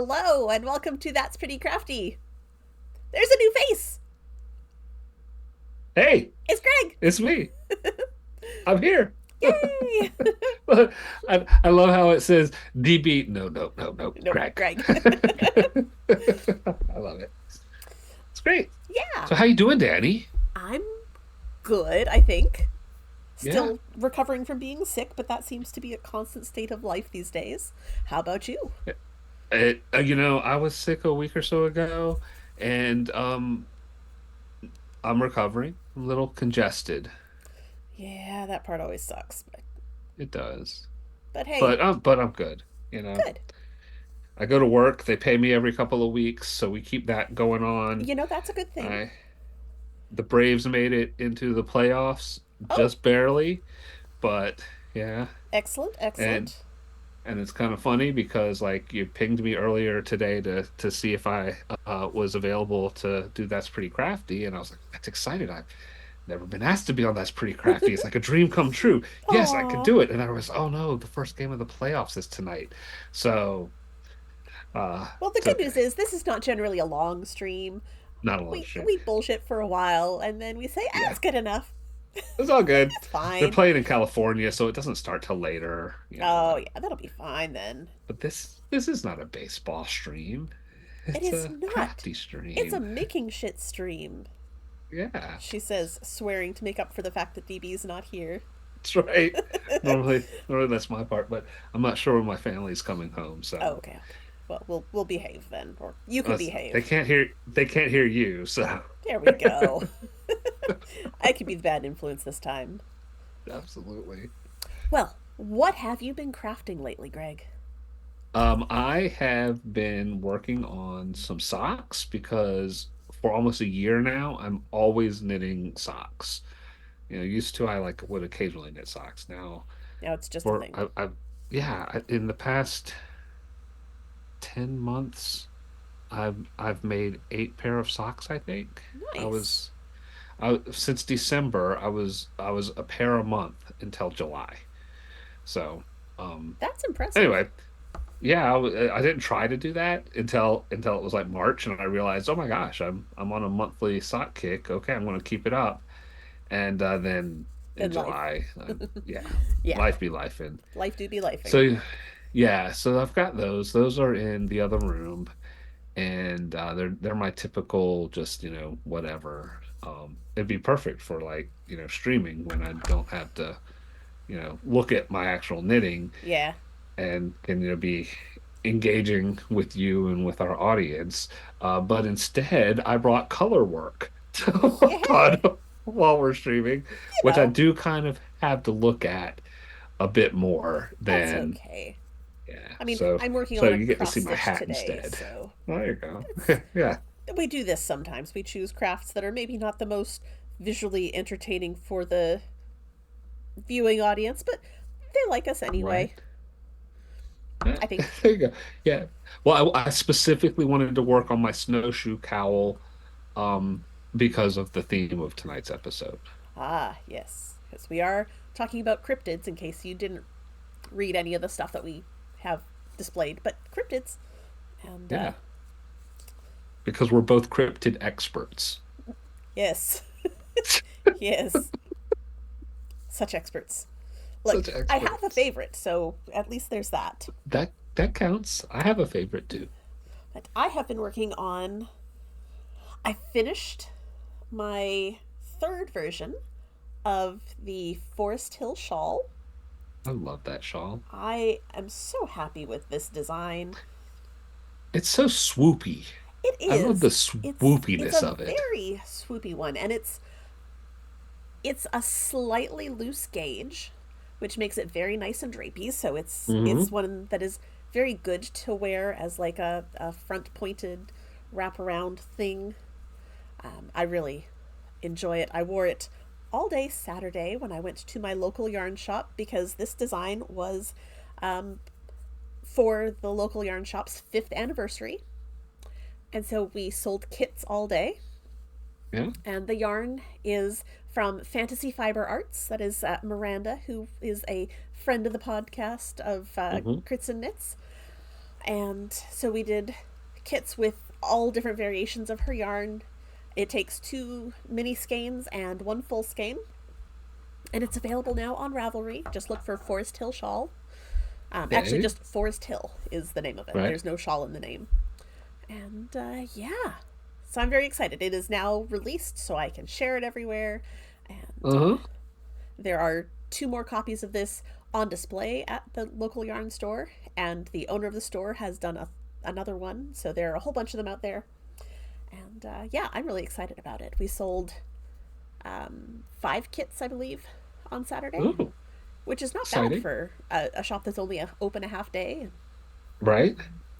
Hello, and welcome to That's Pretty Crafty. There's a new face. Hey, It's Greg. it's me. I'm here. Yay! I love how it says DB. No, no, no, no, Nope, Greg. Greg. I love it. It's great. Yeah, So how you doing, Danny? I'm good, I think. Yeah. Still recovering from being sick, but that seems to be a constant state of life these days. How about you? I was sick a week or so ago, and I'm recovering. I'm a little congested. Yeah, that part always sucks, It does, but hey, but I'm good. You know, good. I go to work. They pay me every couple of weeks, so we keep that going on. That's a good thing. I The Braves made it into the playoffs Oh, just barely, but yeah. excellent, And excellent. and it's kind of funny because like you pinged me earlier today to see if I was available to do That's Pretty Crafty, and I was like, that's excited. I've never been asked to be on That's Pretty Crafty. It's like a dream come true. Yes, I could Aw. do it. And I was, oh no, the first game of the playoffs is tonight. So Well, the it's good news okay. is this is not generally a long stream. Not a long We stream. we bullshit for a while, and then we say, Yeah. it's good enough. It's all good. It's They're fine. playing in California, so it doesn't start till later. Oh, And yeah, that'll be fine then. But this is not a baseball stream. It It's is a not. crafty It's a stream. making shit stream, Yeah, she says, swearing to make up for the fact that DB's not here. that's right. Normally that's my part, but I'm not sure when my family's coming home, Oh, so okay, okay. Well, we'll behave then, or you can unless they behave. can't hear you, so There we go. I could be the bad influence this time. absolutely. Well, what have you been crafting lately, Greg? I have been working on some socks because for almost a year now, I'm always knitting socks. Used to I like would occasionally knit socks. Now Now it's just a for thing. in the past 10 months I've made 8 pair of socks, I think. I Nice. was since December I was a pair a month until July. So That's impressive. anyway, yeah, I didn't try to do that until it was like March, and I realized, oh my gosh, I'm on a monthly sock kick. Okay, I'm going to keep it up. And then in Then life. July, yeah, Yeah, life be life. And life do be lifing. so yeah, so I've got those. Those are in the other room, and they're my typical just whatever. It'd be perfect for like streaming when I don't have to look at my actual knitting Yeah. and can be engaging with you and with our audience. But instead, I brought color work to Yeah. work on while we're streaming, You which I know, do kind of have to look at a bit more that's than okay. yeah. I mean, So I'm working so on a you get to cross see my stitch hat today, instead. so There you go. it's Yeah. we do this sometimes. We choose crafts that are maybe not the most visually entertaining for the viewing audience, but they like us anyway. Right. Yeah. I think. There you go. Yeah. Well, I specifically wanted to work on my snowshoe cowl um, because of the theme of tonight's episode. Ah, yes, because we are talking about cryptids. In case you didn't read any of the stuff that we have displayed, but cryptids, and Yeah. Because we're both cryptid experts. yes, yes, such experts. Look, Such I have a experts. favorite, so at least there's that. That counts. I have a favorite too. But I have been working on. I finished my third version of the Forest Hill shawl. I love that shawl. I am so happy with this design. It's so swoopy. It I love the is. It's swoopiness a of it. very swoopy one, and it's a slightly loose gauge, which makes it very nice and drapey. So it's Hmm. one that is very good to wear as like a front pointed wraparound thing. I really enjoy it. I wore it all day Saturday when I went to my local yarn shop because this design was um, for the local yarn shop's fifth anniversary. And so we sold kits all day. Yeah. And the yarn is from Fantasy Fiber Arts. That is Miranda, who is a friend of the podcast of Hmm. Crits and Knits. And so we did kits with all different variations of her yarn. It takes 2 mini skeins and 1 full skein, and it's available now on Ravelry. Just look for Forest Hill Shawl. Actually, Okay. just Forest Hill is the name of it. Right. There's no shawl in the name. And yeah, so I'm very excited. It is now released, so I can share it everywhere. And Uh-huh. there are 2 more copies of this on display at the local yarn store, and the owner of the store has done another one. So there are a whole bunch of them out there. And yeah, I'm really excited about it. We sold 5 kits, I believe, on Saturday, Oh, which is not bad exciting. for a shop that's only open a half day. Right?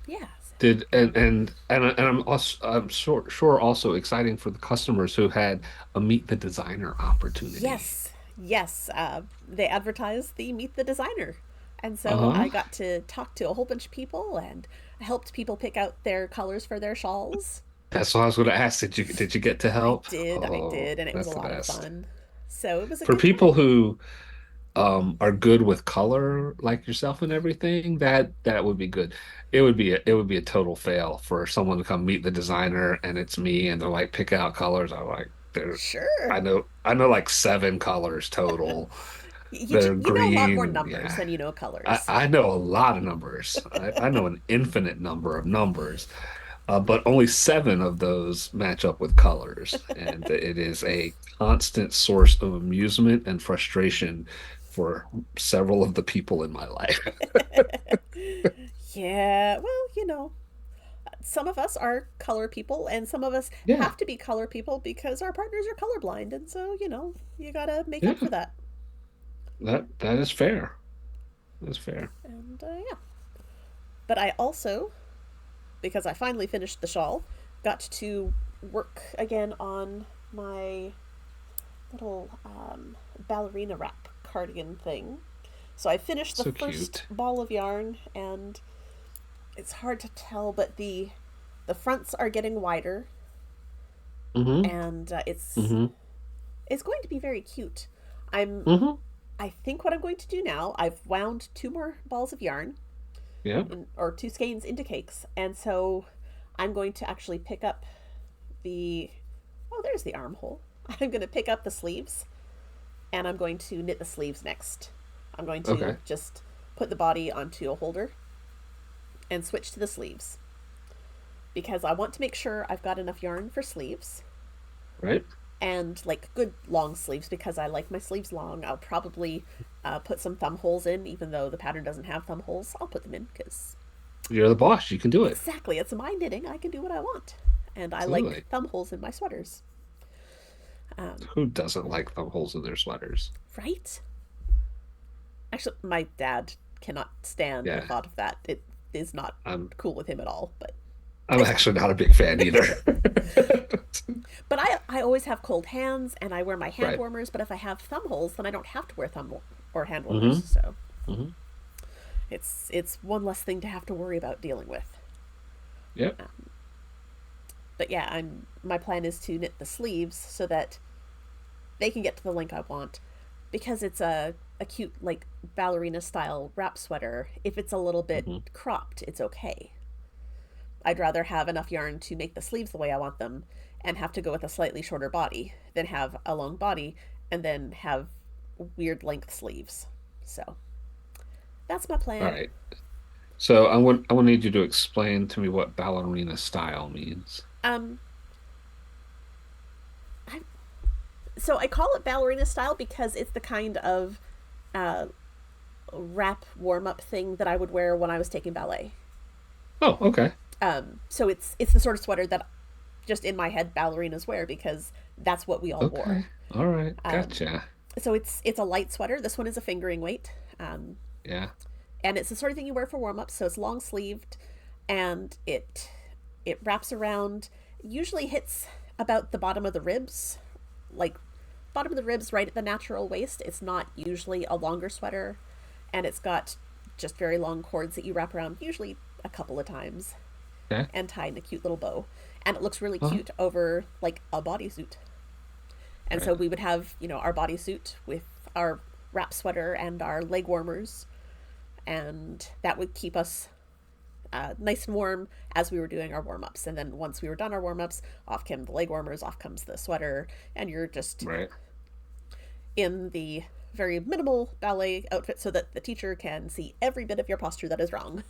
Yeah. Did and I'm also I'm sure also exciting for the customers who had a meet the designer opportunity. Yes, yes. They advertised the Meet the Designer. And so Uh-huh. I got to talk to a whole bunch of people and helped people pick out their colors for their shawls. That's what I was going to ask. Did you get to help? I Oh, did, and it was a that's the lot of best. fun. So it was a For good people time. who are good with color like yourself and everything, that would be good. It would be a total fail for someone to come meet the designer and it's me and they're like pick out colors. I'm like there Sure. I know like 7 colors total. They're You know a lot more green. numbers Yeah. than you know I, colors. I know a lot of numbers. I know an infinite number of numbers, but only 7 of those match up with colors. And it is a constant source of amusement and frustration for several of the people in my life. Yeah, well, some of us are color people, and some of us Yeah, have to be color people because our partners are colorblind, and so, you gotta make up yeah, for that. that is fair. That's fair. And yeah. But I also, because I finally finished the shawl, got to work again on my little ballerina wrap cardigan thing. So I finished the So first cute. ball of yarn, and it's hard to tell, but the fronts are getting wider, Hmm. and Hmm. it's going to be very cute. I'm Hmm. I think what I'm going to do now, I've wound 2 more balls of yarn Yeah. or 2 skeins into cakes, and so I'm going to actually pick up the oh, there's the armhole. I'm going to pick up the sleeves, and I'm going to knit the sleeves next. I'm going to Okay. just put the body onto a holder and switch to the sleeves because I want to make sure I've got enough yarn for sleeves Right. and like good long sleeves because I like my sleeves long. I'll probably put some thumb holes in, even though the pattern doesn't have thumb holes. I'll put them in because You're the boss. You can do it. exactly, it's my knitting. I can do what I want, and I like Absolutely. thumb holes in my sweaters. Um, Who doesn't like thumb holes in their sweaters? right? Actually, my dad cannot stand the Yeah. thought of that. It is not I'm cool with him at all. But I'm it's actually fine. not a big fan either. But I always have cold hands, and I wear my hand Right. warmers. But if I have thumb holes, then I don't have to wear thumb or hand warmers. Hmm. So Hmm. it's one less thing to have to worry about dealing with. Yep. But yeah, my plan is to knit the sleeves so that they can get to the length I want, because it's a cute like ballerina style wrap sweater. If it's a little bit Hmm. cropped, it's okay. I'd rather have enough yarn to make the sleeves the way I want them and have to go with a slightly shorter body than have a long body and then have weird length sleeves. So that's my All plan. right. So I want need you to explain to me what ballerina style means. Um, I, so I call it ballerina style because it's the kind of uh, wrap warm up thing that I would wear when I was taking ballet. Oh, okay. So it's the sort of sweater that just in my head ballerinas wear because that's what we all wore. Okay. All right. Um, Gotcha. so it's a light sweater. This one is a fingering weight, Yeah. and it's the sort of thing you wear for warm up. So it's long sleeved, and it wraps around. Usually hits about the bottom of the ribs, like bottom of the ribs, right at the natural waist. It's not usually a longer sweater, and it's got just very long cords that you wrap around, usually a couple of times, Okay. and tie in a cute little bow. And it looks really Uh-huh. cute over like a bodysuit. And so Right. we would have, our bodysuit with our wrap sweater and our leg warmers, and that would keep us nice and warm as we were doing our warm ups. And then once we were done our warm ups, off came the leg warmers, off comes the sweater, and you're just Right. in the very minimal ballet outfit so that the teacher can see every bit of your posture that is wrong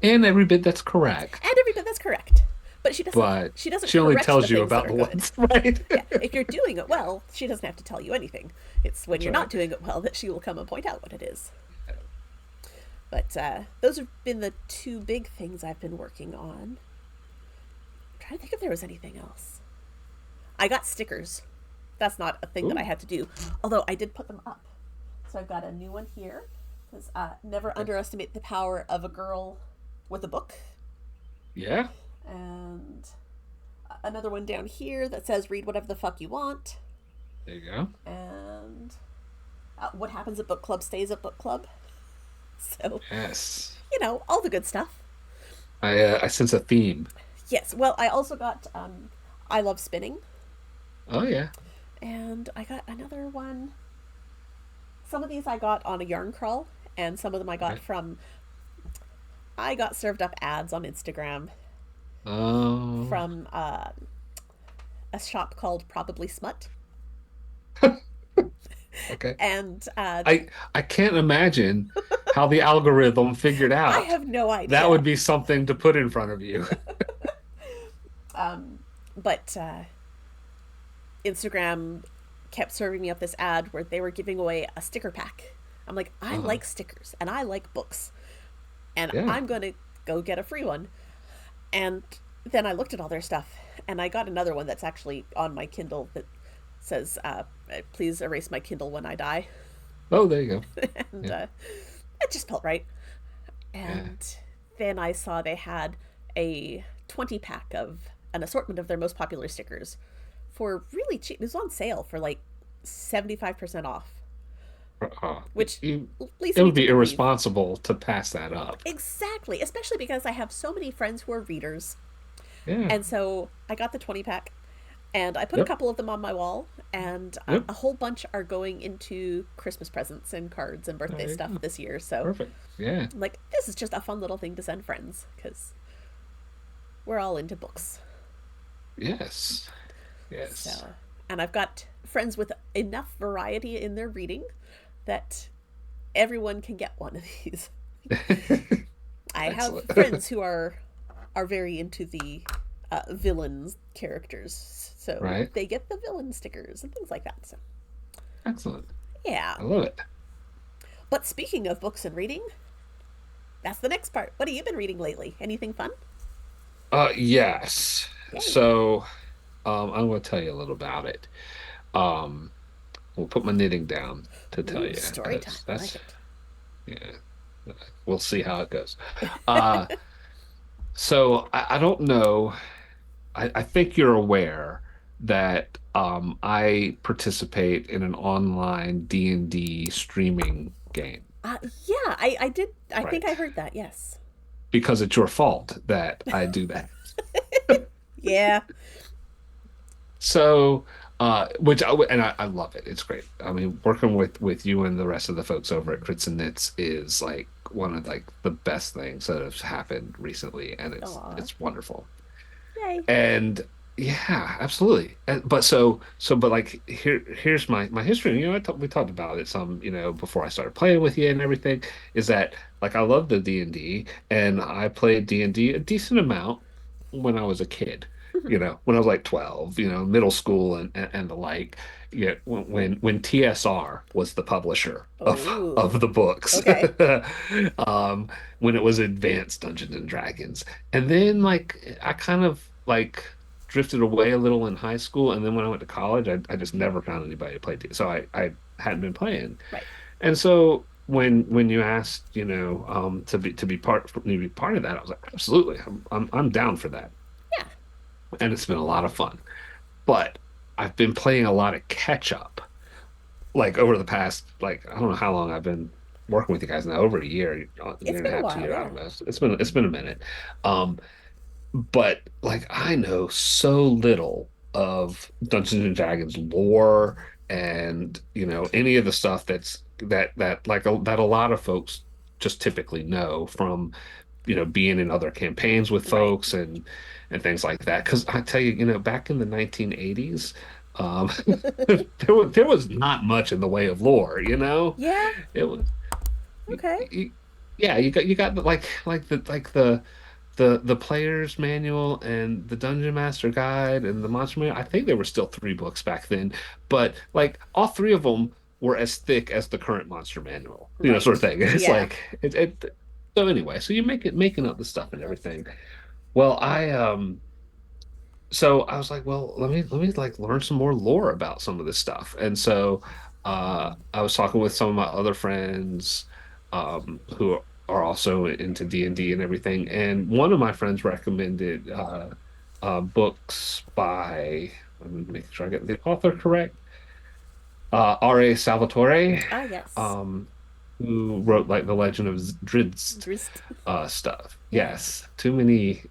And every bit that's correct. and every bit that's correct. But But she doesn't she only correct the tells you things that about are the good. ones, right? Yeah, if you're doing it well, she doesn't have to tell you anything. It's when That's you're not right. doing it well that she will come and point out what it is. But those have been the two big things I've been working on. I'm trying to think if there was anything else. I got stickers. That's not a thing that I Ooh, had to do, although I did put them up. So I've got a new one here. It says, "Never okay. underestimate the power of a girl with a book," Yeah, and another one down here that says, "Read whatever the fuck you want," there you go. and "What happens at book club stays at book club." So, Yes. all the good stuff. I sense a theme. Yes. Well, I also got "I love spinning," Oh yeah. and I got another one. Some of these I got on a yarn crawl, and some of them I got Okay. from. I got served up ads on Instagram Oh, from a shop called Probably Smut, okay. and I can't imagine how the algorithm figured I out have no that would idea. be something to put in front of you. But Instagram kept serving me up this ad where they were giving away a sticker pack. I'm like, I Uh-huh. like stickers and I like books, and Yeah. I'm going to go get a free one. And then I looked at all their stuff, and I got another one that's actually on my Kindle that says, "Please erase my Kindle when I die," Oh, there you go. and Yeah. it just felt right. Yeah. And then I saw they had a 20 pack of an assortment of their most popular stickers for really cheap. It was on sale for like 75% off, Uh, which you, leads it me would to be believe. irresponsible to pass that up. Exactly, especially because I have so many friends who are readers. Yeah. And so I got the 20 pack and I put a Yep. couple of them on my wall, and Yep. a whole bunch are going into Christmas presents and cards and birthday There you stuff go. this year. So Perfect. Yeah. I'm like, this is just a fun little thing to send friends because we're all into books. Yes. Yes. So, and I've got friends with enough variety in their reading that everyone can get one of these. I have Excellent. friends who are very into the villains characters, so Right. they get the villain stickers and things like that. So Excellent. yeah. I love it. But speaking of books and reading, that's the next part. What have you been reading lately? Anything fun? Yes. Yay! So, I'm going to tell you a little about it. Um, we'll put my knitting down to tell Ooh, you. story time. That's I like that's it. yeah. We'll see how it goes. Uh, so I don't know. I think you're aware that I participate in an online D&D streaming game, Yeah, I did. I think right? I heard that. Yes. Because it's your fault that I do that. Yeah. So, I love it. It's great. I mean, working with you and the rest of the folks over at Crits and Knits is like one of like the best things that have happened recently, and Aw. it's wonderful. Yay. And yeah, absolutely. But but like here's my history. We talked about it some, before I started playing with you and everything. Is that like I love the D&D, and I played D&D a decent amount when I was a kid. When I was like 12, middle school and the like. Yeah, when TSR was the publisher Oh. of the books, Okay. when it was Advanced Dungeons and Dragons. And then like I kind of like drifted away a little in high school, and then when I went to college, I just never found anybody to play. So I hadn't been playing, Right. and so when you asked, to be part of that, I was like, absolutely, I'm down for that, Yeah. and it's been a lot of fun. But I've been playing a lot of catch up, like over the past, like I don't know how long I've been working with you guys now, over a year, year It's and a been a half, two while. year, I Yeah. don't know. It's been a minute. Um, but like I know so little of Dungeons and Dragons lore, and any of the stuff that a lot of folks just typically know from being in other campaigns with Right. folks and things like that. Because I tell you, back in the 1980s, um, there was not much in the way of lore. Yeah. It was Okay. yeah, you got the player's manual and the dungeon master guide and the monster manual. I think there were still three books back then, but like all three of them were as thick as the current monster manual, sort of Right. thing. It's Yeah. like so anyway, so you making up the stuff and everything. Well, so I was like, well, let me like learn some more lore about some of this stuff. And so I was talking with some of my other friends who are also into D&D and everything. And one of my friends recommended books by, let me make sure I get the author correct, R.A. Salvatore, Ah, yes. um, who wrote like the Legend of Drizzt Drist. stuff. Yeah. Yes, too many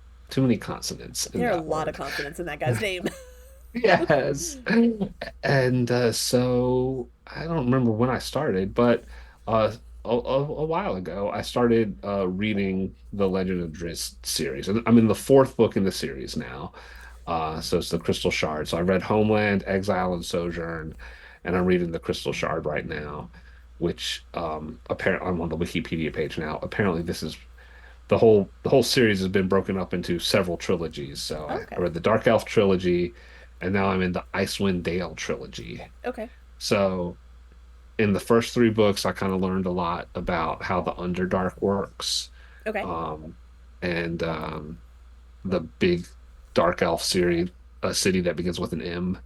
consonants in There are a that lot of word. consonants in that guy's name. Yes. And so I don't remember when I started, but a while ago, I started reading the Legend of Drizzt series. And I'm in the fourth book in the series now. So it's the Crystal Shard. So I read Homeland, Exile, and Sojourn, and I'm reading the Crystal Shard right now, which apparently I'm on the Wikipedia page now. Apparently, this is the whole series has been broken up into several trilogies. So I Okay. read the Dark Elf trilogy, and now I'm in the Icewind Dale trilogy. Okay. So in the first three books, I kind of learned a lot about how the Underdark works, Okay. um, and the big Dark Elf series, a city that begins with an M,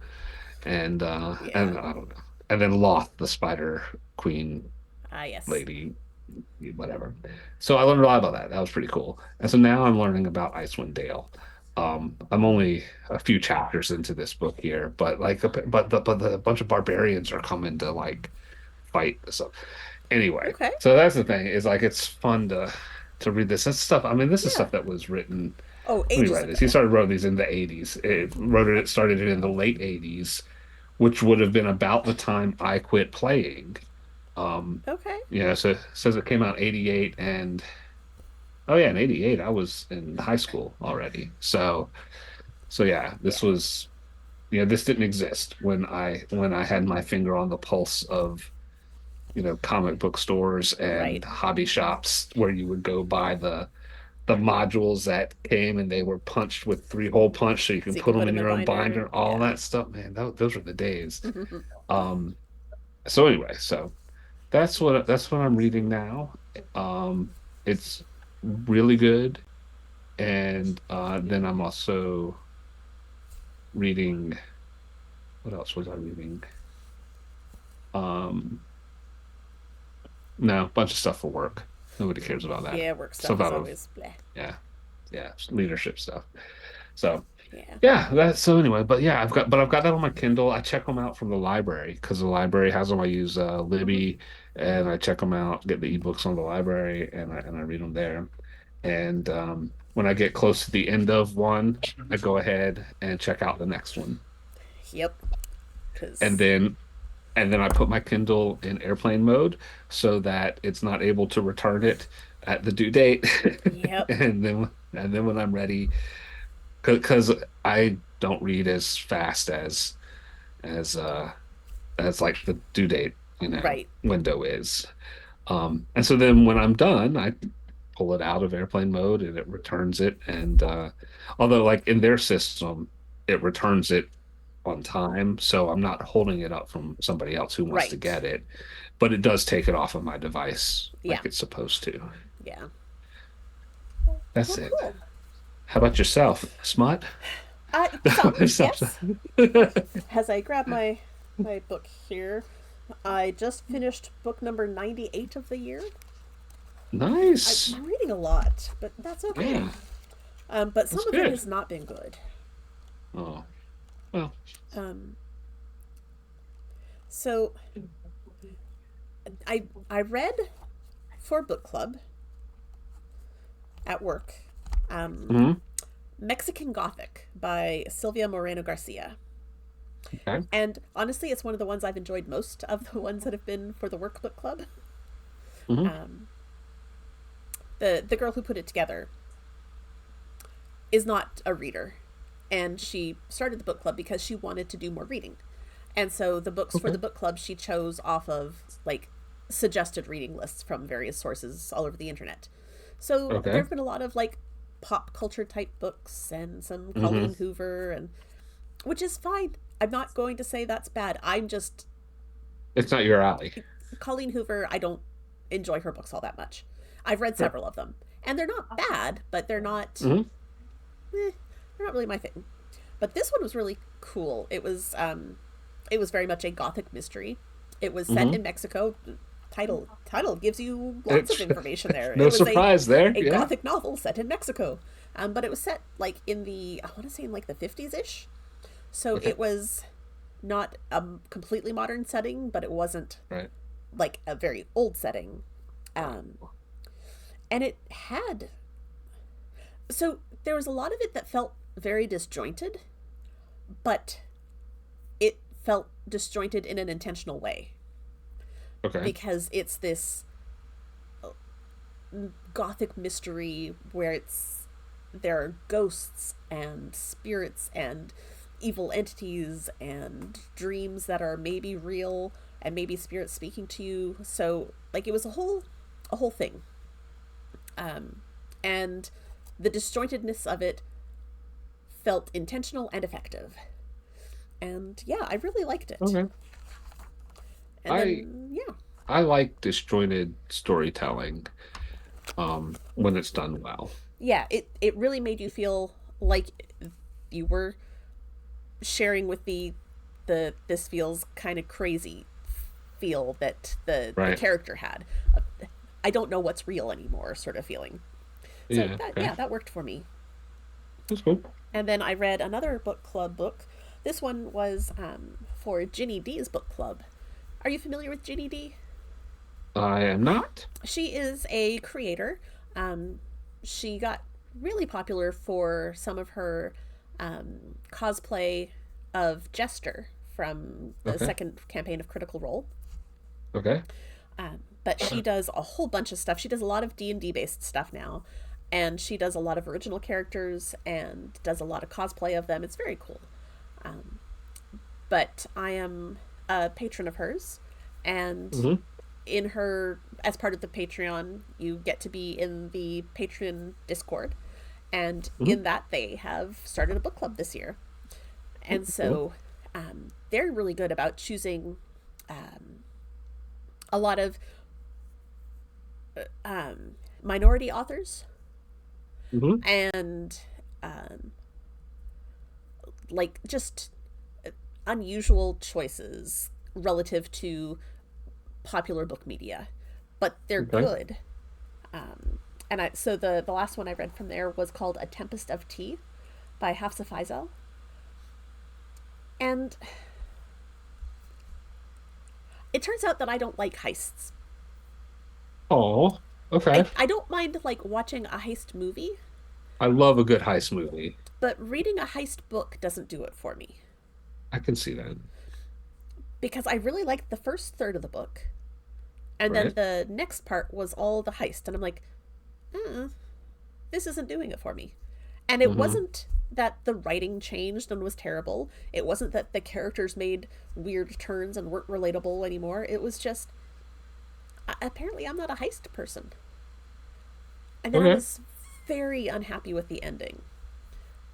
and Yeah. I don't know, and then Loth, the Spider Queen Ah, yes. lady, whatever. So I learned a lot about that. That was pretty cool. And so now I'm learning about Icewind Dale. I'm only a few chapters into this book here, but like, but the bunch of barbarians are coming to like fight. So anyway, Okay. so that's the thing is like it's fun to read this. That's stuff. I mean, this is Yeah. stuff that was written. Oh, Let me ages write this. He ago. started wrote these in the 80s. It started it in the late 80s, which would have been about the time I quit playing. Um, Okay. so it says it came out 88 and oh yeah, in 88 I was in high school already. So yeah, this Yeah. was this didn't exist when I had my finger on the pulse of comic book stores and Right. hobby shops where you would go buy the modules that came and they were punched with three-hole punch so you can So you put can put them in him in your own binder. binder, all Yeah. that stuff, man. Those were the days. Um, so anyway, so that's what I'm reading now. It's really good, and then I'm also reading. What else was I reading? Um, no, a bunch of stuff for work. Nobody cares about that. Yeah, work stuff Stuff is out of always bleh. yeah, yeah, leadership stuff. So Yeah. yeah, that's so anyway. But yeah, I've got that on my Kindle. I check them out from the library because the library has them. I use Hmm. Libby, and I check them out, get the ebooks from the library, and I read them there. And when I get close to the end of one, I go ahead and check out the next one. Yep. And Cause then and then I put my Kindle in airplane mode so that it's not able to return it at the due date. yep. And then when I'm ready, because I don't read as fast as as like the due date, Right. window is. And so then when I'm done, I pull it out of airplane mode and it returns it. And although like in their system, it returns it on time, so I'm not holding it up from somebody else who wants to Right. get it, but it does take it off of my device Yeah. like it's supposed to. Yeah. That's Well, it. cool. How about yourself, Smut? Some, Stop. yes. As I grab my book here, I just finished book number 98 of the year. Nice. I'm reading a lot, but that's okay. Yeah, But that's some of it good. has not been good. Oh, well, Um, so I read for book club at work, um, mhm. Mexican Gothic by Silvia Moreno Garcia. Okay. And honestly, it's one of the ones I've enjoyed most of the ones that have been for the workbook club. Hmm. Um, The girl who put it together is not a reader, and she started the book club because she wanted to do more reading. And so the books for Okay. the book club she chose off of like suggested reading lists from various sources all over the internet. So there Okay. have been a lot of like pop culture type books and some Hmm. Colleen Hoover, and which is fine. I'm not going to say that's bad. I'm just It's not your alley. Colleen Hoover, I don't enjoy her books all that much. I've read Sure. several of them, and they're not bad, but Hmm. eh, they're not really my thing. But this one was really cool. It was very much a gothic mystery. It was set Hmm. in Mexico. Title gives you lots of It's information there. no It was surprise there. a Yeah. gothic novel set in Mexico, but it was set like in the I want to say in like the 50s ish. So Okay. it was not a completely modern setting, but it wasn't Right. like a very old setting. Um, and it had so there was a lot of it that felt very disjointed, but it felt disjointed in an intentional way Okay. because it's this gothic mystery where it's there are ghosts and spirits and evil entities and dreams that are maybe real and maybe spirits speaking to you. So like it was a whole thing. And the disjointedness of it felt intentional and effective. And yeah, I really liked it. Okay. And I then yeah, I like disjointed storytelling when it's done well. yeah, it really made you feel like you were sharing with the this feels kind of crazy feel that the Right. character had. I don't know what's real anymore sort of feeling. So Yeah. that Okay. yeah, that worked for me. That's cool. And then I read another book club book. This one was for Ginny D's book club. Are you familiar with Ginny D? I am not. She is a creator. Um, she got really popular for some of her cosplay of Jester from the Okay. second campaign of Critical Role. Okay. But she does a whole bunch of stuff. She does a lot of D&D based stuff now, and she does a lot of original characters and does a lot of cosplay of them. It's very cool. But I am a patron of hers, and Hmm. in her as part of the Patreon, you get to be in the Patreon Discord, and Hmm. in that they have started a book club this year, and Cool. so they're really good about choosing a lot of minority authors Hmm. and like just unusual choices relative to popular book media, but they're Okay. good. And so the last one I read from there was called A Tempest of Tea by Hafsa Faisal. And it turns out that I don't like heists. Oh. Okay. I don't mind like watching a heist movie, I love a good heist movie. but reading a heist book doesn't do it for me I can see that. because I really liked the first third of the book, and then Right. the next part was all the heist, and I'm like, this isn't doing it for me. And it Hmm. wasn't that the writing changed and was terrible. It wasn't that the characters made weird turns and weren't relatable anymore. It was just apparently I'm not a heist person. And then I Okay. was very unhappy with the ending.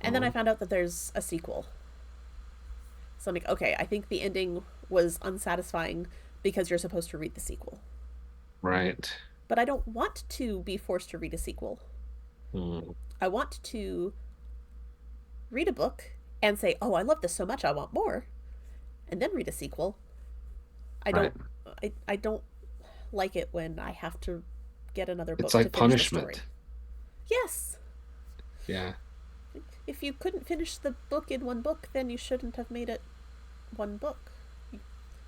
And then I Oh. found out that there's a sequel. So I'm like, okay, I think the ending was unsatisfying because you're supposed to read the sequel. Right. But I don't want to be forced to read a sequel. Mm. I want to read a book and say, "Oh, I love this so much, I want more," and then read a sequel. I Right. don't I don't like it when I have to get another It's book to like finish the story. punishment. Yes. Yeah. If you couldn't finish the book in one book, then you shouldn't have made it one book.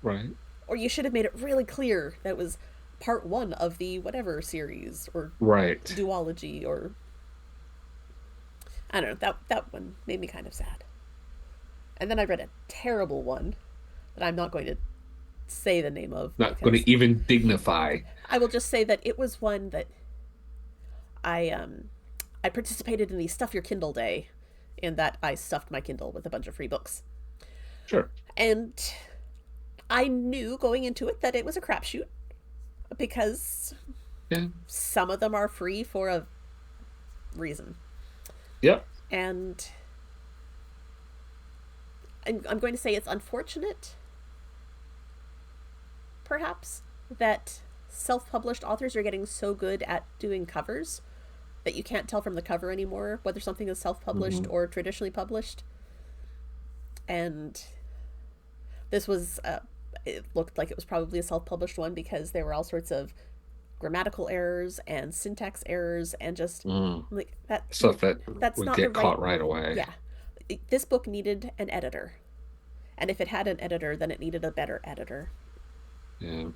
Right. Or you should have made it really clear that was part 1 of the whatever series or Right. duology or I don't know. That one made me kind of sad. And then I read a terrible one that I'm not going to say the name of Not going because to even dignify. I will just say that it was one that I participated in the Stuff Your Kindle Day, in that I stuffed my Kindle with a bunch of free books. Sure. And I knew going into it that it was a crapshoot because Yeah. some of them are free for a reason. Yep. And I'm going to say it's unfortunate, perhaps, that self published authors are getting so good at doing covers that you can't tell from the cover anymore whether something is self published Hmm. or traditionally published. And this was, it looked like it was probably a self published one because there were all sorts of grammatical errors and syntax errors and just Mm. like that. Stuff that That's would not the get right. caught right away. Yeah. This book needed an editor. And if it had an editor, then it needed a better editor. Yeah.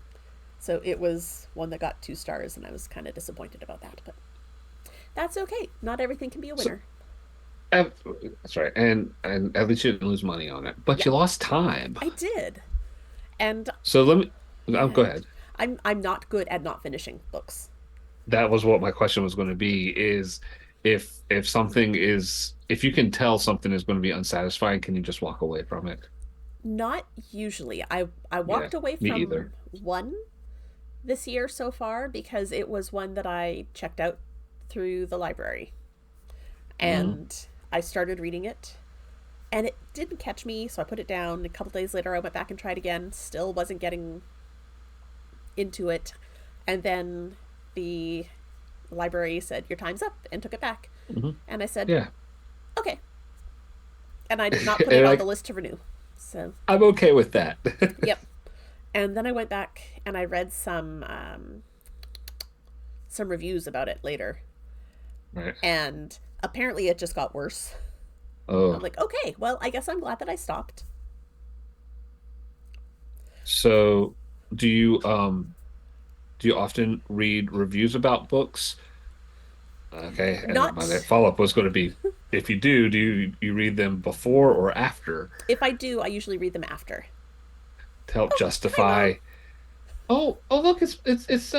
So it was one that got 2 stars, and I was kind of disappointed about that. But that's okay. Not everything can be a So, winner. uh, that's right. And at least you didn't lose money on it, but Yeah, you lost time. I did. And So let me. Go yeah, ahead. I'm not good at not finishing books. That was what my question was going to be. Is if something is if you can tell something is going to be unsatisfying, can you just walk away from it? Not usually. I Yeah. walked away Me from either. one this year so far because it was one that I checked out through the library. Hmm. And I started reading it, and it didn't catch me, so I put it down. A couple days later I went back and tried again, still wasn't getting into it. And then the library said your time's up and took it back. Hmm. And I said, Yeah. okay. And I did not put it And on the list to renew. So I'm okay with that. yep. And then I went back and I read some reviews about it later, Right. and apparently it just got worse. I'm Oh, like, okay, well, I guess I'm glad that I stopped. so do you do you often read reviews about books? Okay, and my Not follow-up was going to be, if you do, you read them before or after if I do, I usually read them after. to help Oh, hi, Mom. justify? Oh, look, it's yeah. It's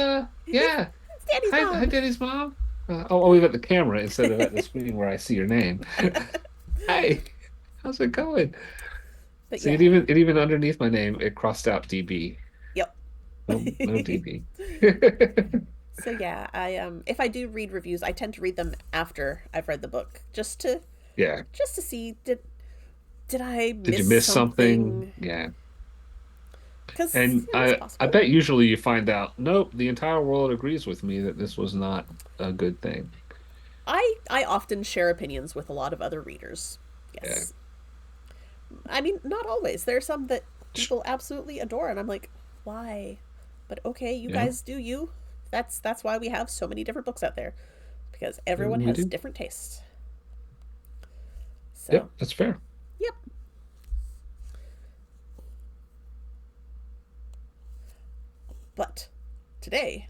Daddy's Hi, mom. Daddy's mom. I'll leave at the camera instead of at the screen where I see your name. Hi, how's it going? But See, yeah, it even underneath my name, it crossed out DB. yep. No DB. So yeah, I if I do read reviews, I tend to read them after I've read the book, Yeah. just to see did I Did you miss miss something? something? Yeah. Because And it's I possible. bet usually you find out, nope, the entire world agrees with me that this was not a good thing. I often share opinions with a lot of other readers. Yeah. Yes, I mean not always. There are some that people absolutely adore, and I'm like, why? But okay, you Yeah. guys do you. That's why we have so many different books out there, because everyone We has do. different tastes. So Yep, that's fair. yep. But today,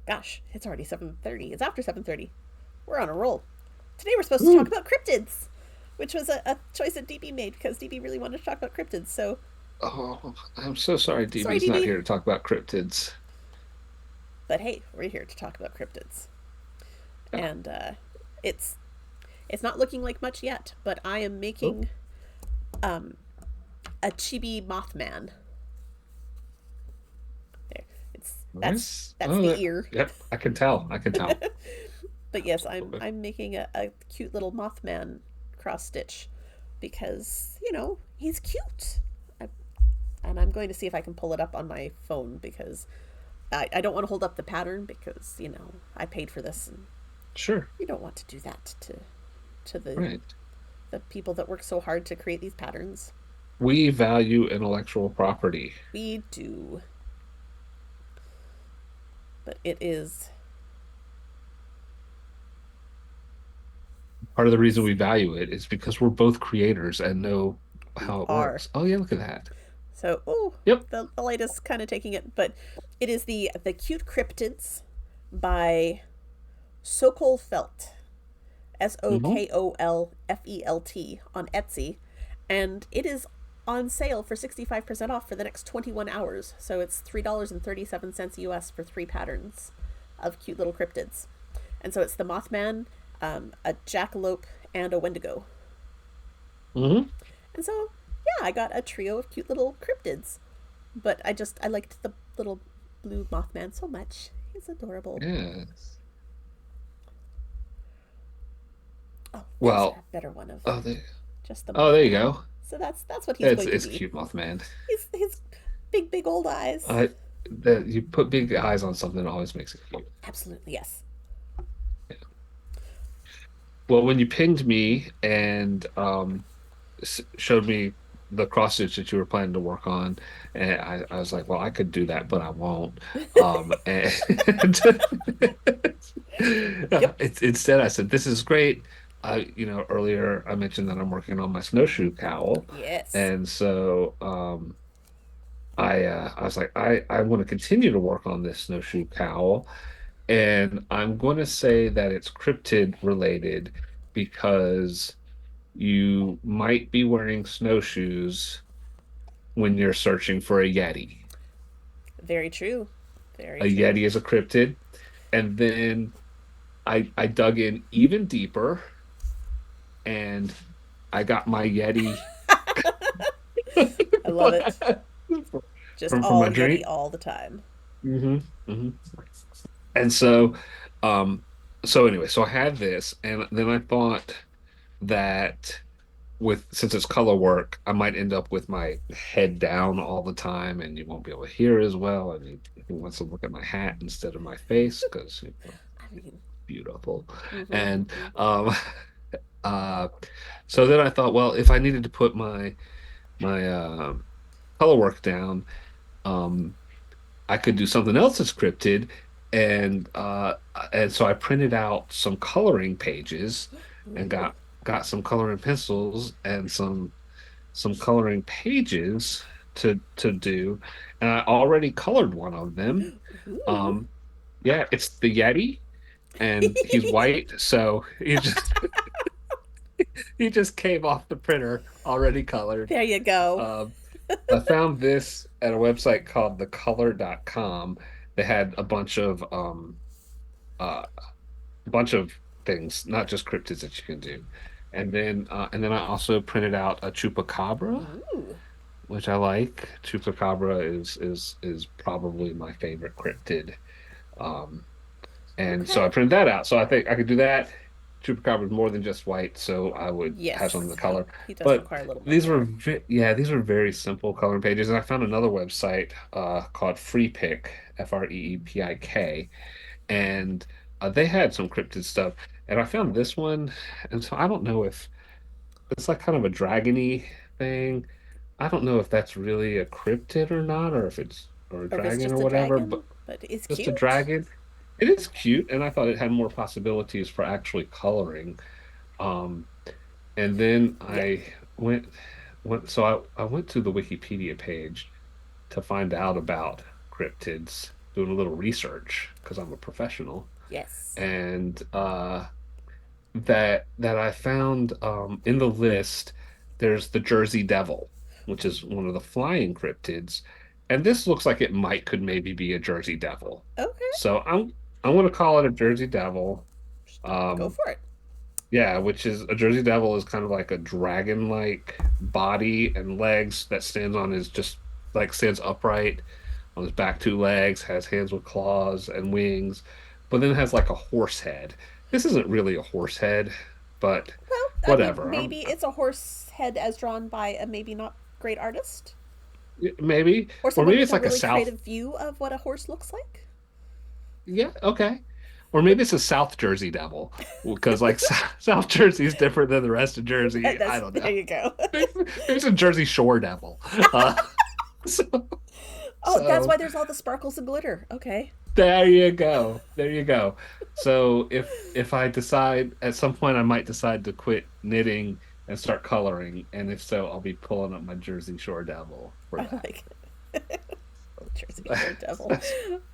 gosh, it's already 7:30. It's after 7:30. We're on a roll. Today we're supposed to talk Ooh. about cryptids, which was a choice that DB made because DB really wanted to talk about cryptids. So Oh, I'm so sorry sorry, DB's not DB. here to talk about cryptids. But hey, we're here to talk about cryptids, Yeah. and it's it's not looking like much yet. But I am Oh, making um, a chibi Mothman. There, it's nice. that's Oh, the ear. yep, I can tell. I can tell. But yes, I'm making a cute little Mothman cross stitch because he's cute. I, and I'm going to see if I can pull it up on my phone because I don't want to hold up the pattern because I paid for this, and Sure. you don't want to do that to Right. the people that work so hard to create these patterns. We value intellectual property. We do, but it is Part of the reason we value it is because we're both creators and know we how it are. works. Oh, yeah, look at that. So, oh, Yep. the light is kind of taking it, but it is the cute cryptids by Sokol Felt, Hmm. SOKOLFELT on Etsy, and it is on sale for 65% off for the next 21 hours. So it's $3.37 US for 3 patterns. of cute little cryptids. And so it's the Mothman, a Jackalope, and a Wendigo. Hmm. And so, yeah, I got a trio of cute little cryptids. But I liked the little blue Mothman so much. He's adorable. Yes. Oh, there's a Well, better one of oh, just the there you Mothman. go. So that's what he's It's going to it's be. cute, Mothman. He's big old eyes. I that you put big eyes on something, it always makes it cute. Absolutely, yes. Well, when you pinged me and showed me the cross stitch that you were planning to work on, and I was like, well, I could do that, but I won't. And Yep. instead, I said, this is great. Earlier I mentioned that I'm working on my snowshoe cowl, Yes. and so I was like, I want to continue to work on this snowshoe cowl, and I'm going to say that it's cryptid related because you might be wearing snowshoes when you're searching for a Yeti. Very true. Very A true. Yeti is a cryptid. And then I dug in even deeper and I got my Yeti I love it. Just from all my Yeti dream. all the time. Hmm. Hmm. And um, so anyway, so I had this, and then I thought that since it's color work, I might end up with my head down all the time, and you won't be able to hear as well. And he wants to look at my hat instead of my face because I mean, beautiful. mm-hmm, And mm-hmm. um, uh, so then I thought, well, if I needed to put my color work down, um, I could do something else that's scripted. And so I printed out some coloring pages and Ooh, got some coloring pencils and some coloring pages to do, and I already colored one of them. ooh. Um, yeah, it's the Yeti, and he's white, so he just came off the printer already colored. There you go. Um, I found this at a website called thecolor.com. They had uh, a bunch of things, not just cryptids that you can do. And then I also printed out a chupacabra, Ooh. which I like. Chupacabra is probably my favorite cryptid. Um, and so Okay. I printed that out. So I think I could do that. Chupacabra is more than just white, so I would have some of the Yes, color. he does But require a little more these were color. these were very simple coloring pages, and I found another website called Free Pick, FREEPIK, and they had some cryptid stuff. And I found this one, and so I don't know if it's like kind of a dragony thing. I don't know if that's really a cryptid or not, or if it's or a Or if it's dragon or just a whatever, but dragon, but it's just a cute. dragon. It is cute, and I thought it had more possibilities for actually coloring. Um, and then Yep. I so I went to the Wikipedia page to find out about cryptids, doing a little research because I'm a professional, Yes. and that I found in the list, there's the Jersey Devil, which is one of the flying cryptids, and this looks like it might could maybe be a Jersey Devil. Okay. So I'm going to call it a Jersey Devil. Go Um, for it. yeah, which is a Jersey Devil is kind of like a dragon-like body and legs that stands on his just like stands upright on his back two legs, has hands with claws and wings, but then has like a horse head. This isn't really a horse head, but Well, I mean, whatever. maybe it's a horse head as drawn by a maybe not great artist, Maybe, or or someone maybe with it's a like a really South. creative view of what a horse looks like. Yeah, okay. Or maybe it's a South Jersey Devil because like South Jersey is different than the rest of Jersey. I don't There know. you go. Maybe it's a Jersey Shore Devil. Uh, so, Oh, that's so why there's all the sparkles and glitter. Okay. there you go. There you go. So if I decide at some point I might decide to quit knitting and start coloring, and if so, I'll be pulling up my Jersey Shore Devil for I that. like Jersey Shore Devil.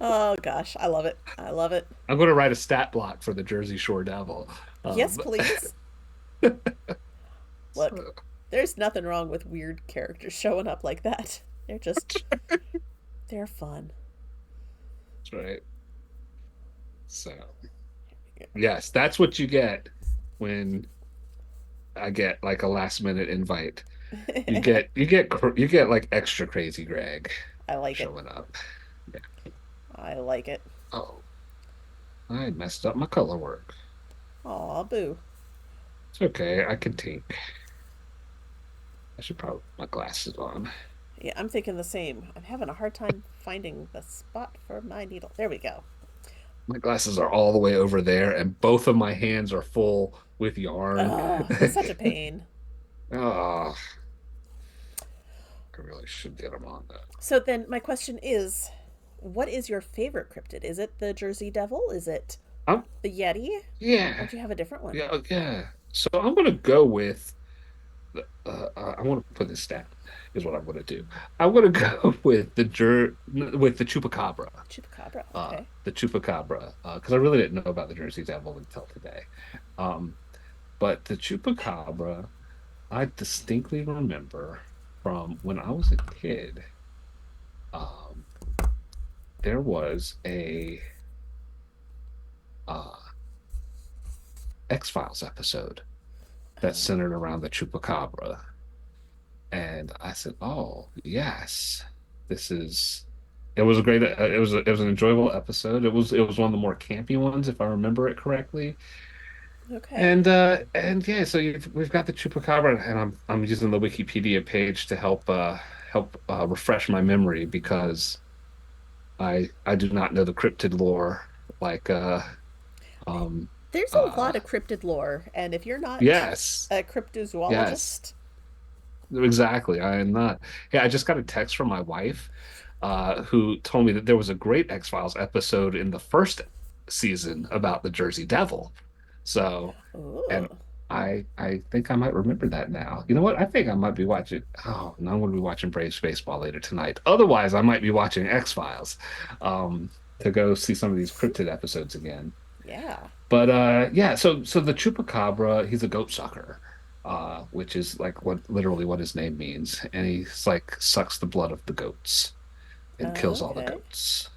Oh gosh, I love it. I love it. I'm going to write a stat block for the Jersey Shore Devil. Yes, Um, please. Look, so, there's nothing wrong with weird characters showing up like that. They're just they're fun. that's right. So, yes, that's what you get when I get like a last minute invite. You get like extra crazy Greg I like it. showing up. Yeah. I like it. Oh, I messed up my color work. Aw, boo. It's okay. I can think. I should probably put my glasses on. Yeah, I'm thinking the same. I'm having a hard time finding the spot for my needle. There we go. My glasses are all the way over there, and both of my hands are full with yarn. Ugh, it's such a pain. Oh, I really should get them on though. So then, my question is, what is your favorite cryptid? Is it the Jersey Devil? Is it I'm, the Yeti? Or yeah, do you have a different one? yeah, yeah. So I'm gonna go with I want to put this down. Is what I'm gonna do. I'm gonna go with with the chupacabra. Chupacabra. Okay. The chupacabra, because I really didn't know about the Jersey Devil until today. Um, but the chupacabra, I distinctly remember from when I was a kid. Um, there was a uh, X-Files episode that centered around the chupacabra, and I said, "Oh, yes, this is." It was a great. It was an enjoyable episode. It was one of the more campy ones, if I remember it correctly. Okay. And yeah, so we've got the chupacabra, and I'm using the Wikipedia page to help refresh my memory because I do not know the cryptid lore like um There's a uh lot of cryptid lore, and if you're not yes, a yes, cryptozoologist, exactly. I am not. Yeah, I just got a text from my wife who told me that there was a great X-Files episode in the first season about the Jersey Devil. So, and ooh, I think I might remember that now. You know what? I think I might be watching. Oh, no, I'm going to be watching Braves baseball later tonight. Otherwise, I might be watching X-Files to go see some of these cryptid episodes again. yeah. But yeah, so the chupacabra, he's a goat sucker, which is like what literally what his name means, and he's like sucks the blood of the goats and kills all the Okay. goats.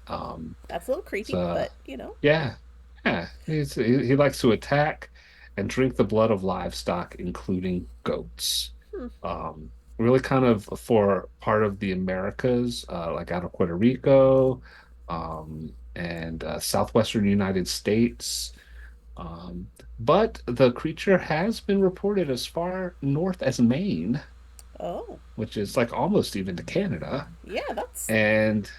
Um, That's a little creepy, so but you know. yeah, yeah, he likes to attack and drink the blood of livestock, including goats. Hmm. Really kind of for part of the Americas, like out of Puerto Rico, and southwestern United States. Um, but the creature has been reported as far north as Maine, Oh, which is like almost even to Canada, yeah. That's and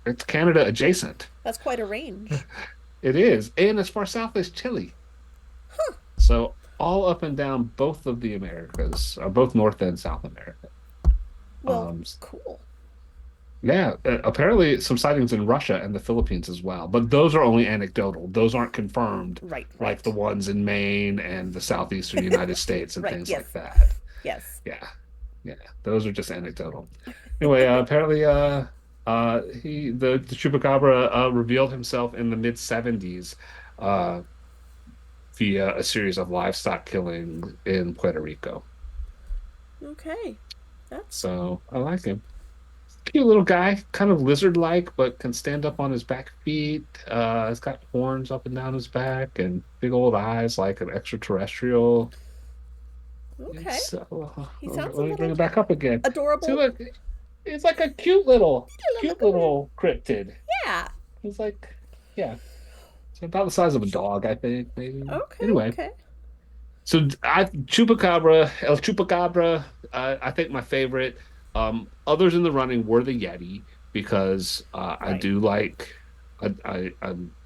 it's Canada adjacent. that's quite a range. It is, and as far south as Chile. So all up and down both of the Americas, both North and South America. Well, Um, cool. yeah, apparently some sightings in Russia and the Philippines as well, but those are only anecdotal. Those aren't confirmed, Right. like the Right. ones in Maine and the southeastern United States and Right. things Yes. like that. Yes. Yeah, yeah, those are just anecdotal. Anyway, apparently, the chupacabra revealed himself in the mid '70s, uh, via a series of livestock killings in Puerto Rico. Okay. That's So I like him. Cute little guy, kind of lizard-like, but can stand up on his back feet. He's got horns up and down his back and big old eyes like an extraterrestrial. okay. It's He sounds a let me bring little it back up again. See, adorable. look, it's like a cute little cryptid. Yeah. He's like, yeah, it's about the size of a dog, I think, maybe. Okay. Anyway, Okay. so Chupacabra, El Chupacabra, I think my favorite. Others in the running were the Yeti because Right.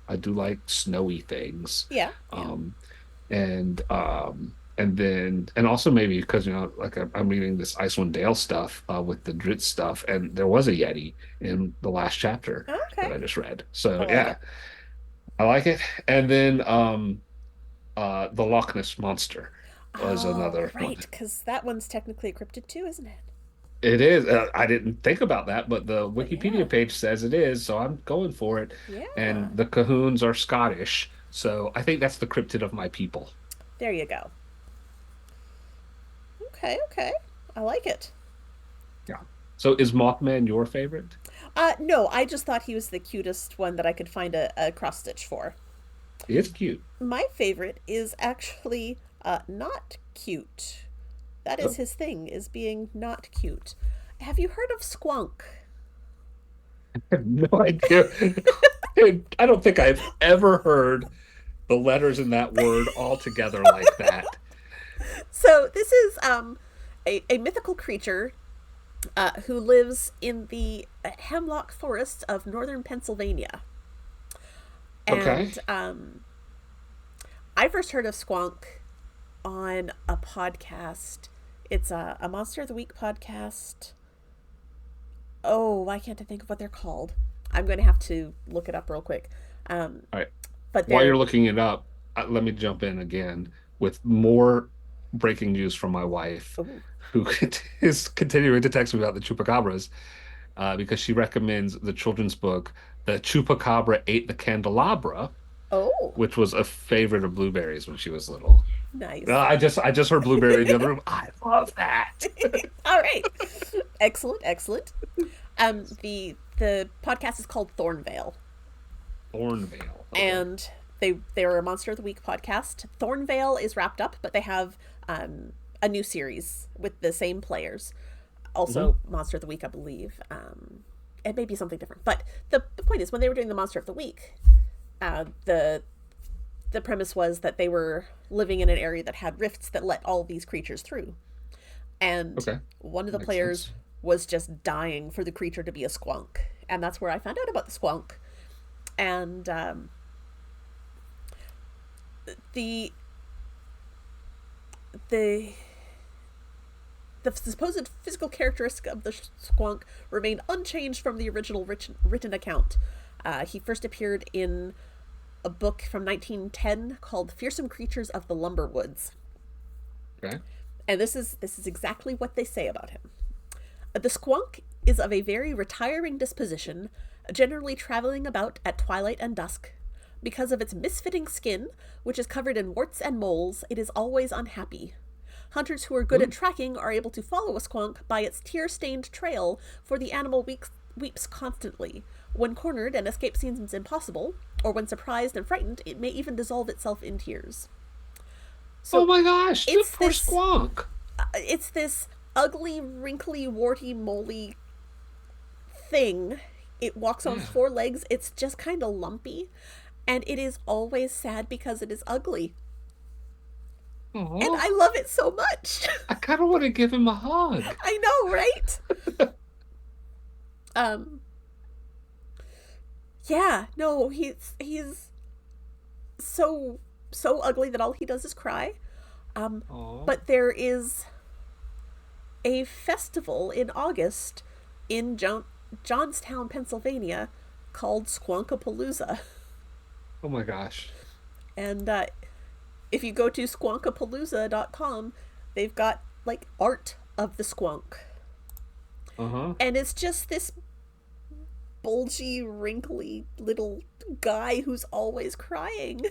I do like snowy things. Yeah. Yeah. Um, and then and also maybe because like I'm reading this Icewind Dale stuff with the Dritz stuff, and there was a Yeti in the last chapter Okay. that I just read. I So like yeah, it. I like it. And then the Loch Ness Monster was Oh, another one. right. Because that one's technically a cryptid too, isn't it? It is. I didn't think about that, but the But yeah. Wikipedia page says it is, so I'm going for it. Yeah. And the Cahoons are Scottish, so I think that's the cryptid of my people. There you go. Okay. Okay. I like it. Yeah. So is Mothman your favorite? No, I just thought he was the cutest one that I could find a cross stitch for. He is cute. My favorite is actually not cute. That is Oh, his thing, is being not cute. Have you heard of Squonk? I have no idea. I don't think I've ever heard the letters in that word all together like that. So this is a mythical creature who lives in the hemlock forests of northern Pennsylvania. Okay. And I first heard of Squonk on a podcast. It's a Monster of the Week podcast. Oh, why can't I think of what they're called? I'm going to have to look it up real quick. Um, All right. but While they're. you're looking it up, let me jump in again with more breaking news from my wife, Oh, who is continuing to text me about the chupacabras, because she recommends the children's book, The Chupacabra Ate the Candelabra, oh, which was a favorite of Blueberry's when she was little. nice. I just heard Blueberry in the other room. I love that. All right, excellent, excellent. The podcast is called Thornvale, Thornvale. Okay. and they're a Monster of the Week podcast. Thornvale is wrapped up, but they have a new series with the same players. Hmm. Also, Monster of the Week, I believe. It may be something different, but the point is, when they were doing the Monster of the Week, the premise was that they were living in an area that had rifts that let all these creatures through, and Okay. one of the Makes players sense. was just dying for the creature to be a squonk, and that's where I found out about the squonk. And the the the supposed physical characteristic of the squonk remained unchanged from the original written account. He first appeared in a book from 1910 called "Fearsome Creatures of the Lumber Woods," Okay. and this is exactly what they say about him. The squonk is of a very retiring disposition, generally traveling about at twilight and dusk. Because of its misfitting skin, which is covered in warts and moles, it is always unhappy. Hunters who are good at Hmm. tracking are able to follow a squonk by its tear-stained trail, for the animal weeps constantly. When cornered and escape seems impossible, or when surprised and frightened, it may even dissolve itself in tears. Oh So my gosh, the it's poor this squonk. it's this ugly, wrinkly, warty, moly thing. It walks on Yeah. four legs. It's just kind of lumpy, and it is always sad because it is ugly. And Oh, I love it so much. I kind of want to give him a hug. I know, right? Um, yeah, no, he's so ugly that all he does is cry. Um, Oh. but there is a festival in August in Johnstown, Pennsylvania, called Squonkapalooza. Oh my gosh. And if you go to squonkapalooza.com, they've got like art of the squonk. Uh-huh. And it's just this bulgy, wrinkly little guy who's always crying.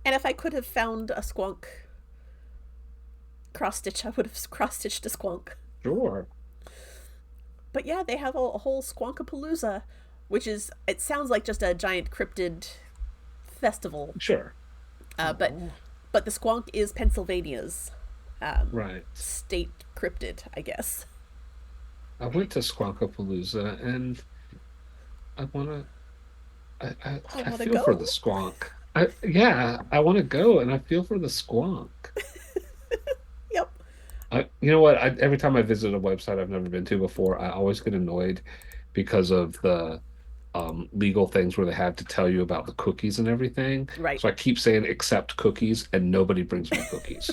And if I could have found a squonk cross stitch, I would have cross stitched a squonk. Sure. But yeah, they have a whole Squonkapalooza, which is, it sounds like just a giant cryptid festival. Sure. Uh, but Oh. but the squonk is Pennsylvania's Right. state cryptid, I guess. I went to Squonkapalooza and I wanna I I want to feel for go. the squonk. Yeah, I want to go and I feel for the squonk. Yep. You know what? Every time I visit a website I've never been to before, I always get annoyed because of the legal things where they have to tell you about the cookies and everything. Right. So I keep saying accept cookies and nobody brings me cookies.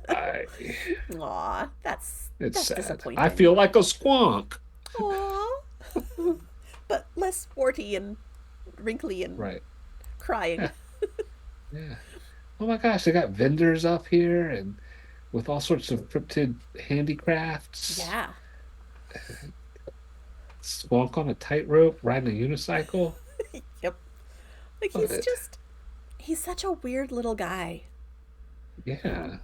I Aw, It's that's sad. I disappointing. feel like a squonk. Aw. But less warty and wrinkly and Right. crying. Yeah. Yeah. Oh my gosh, they got vendors up here and with all sorts of cryptid handicrafts. Yeah. Squonk on a tightrope, riding a unicycle. Yep. Like Love it. he's such a weird little guy. Yeah.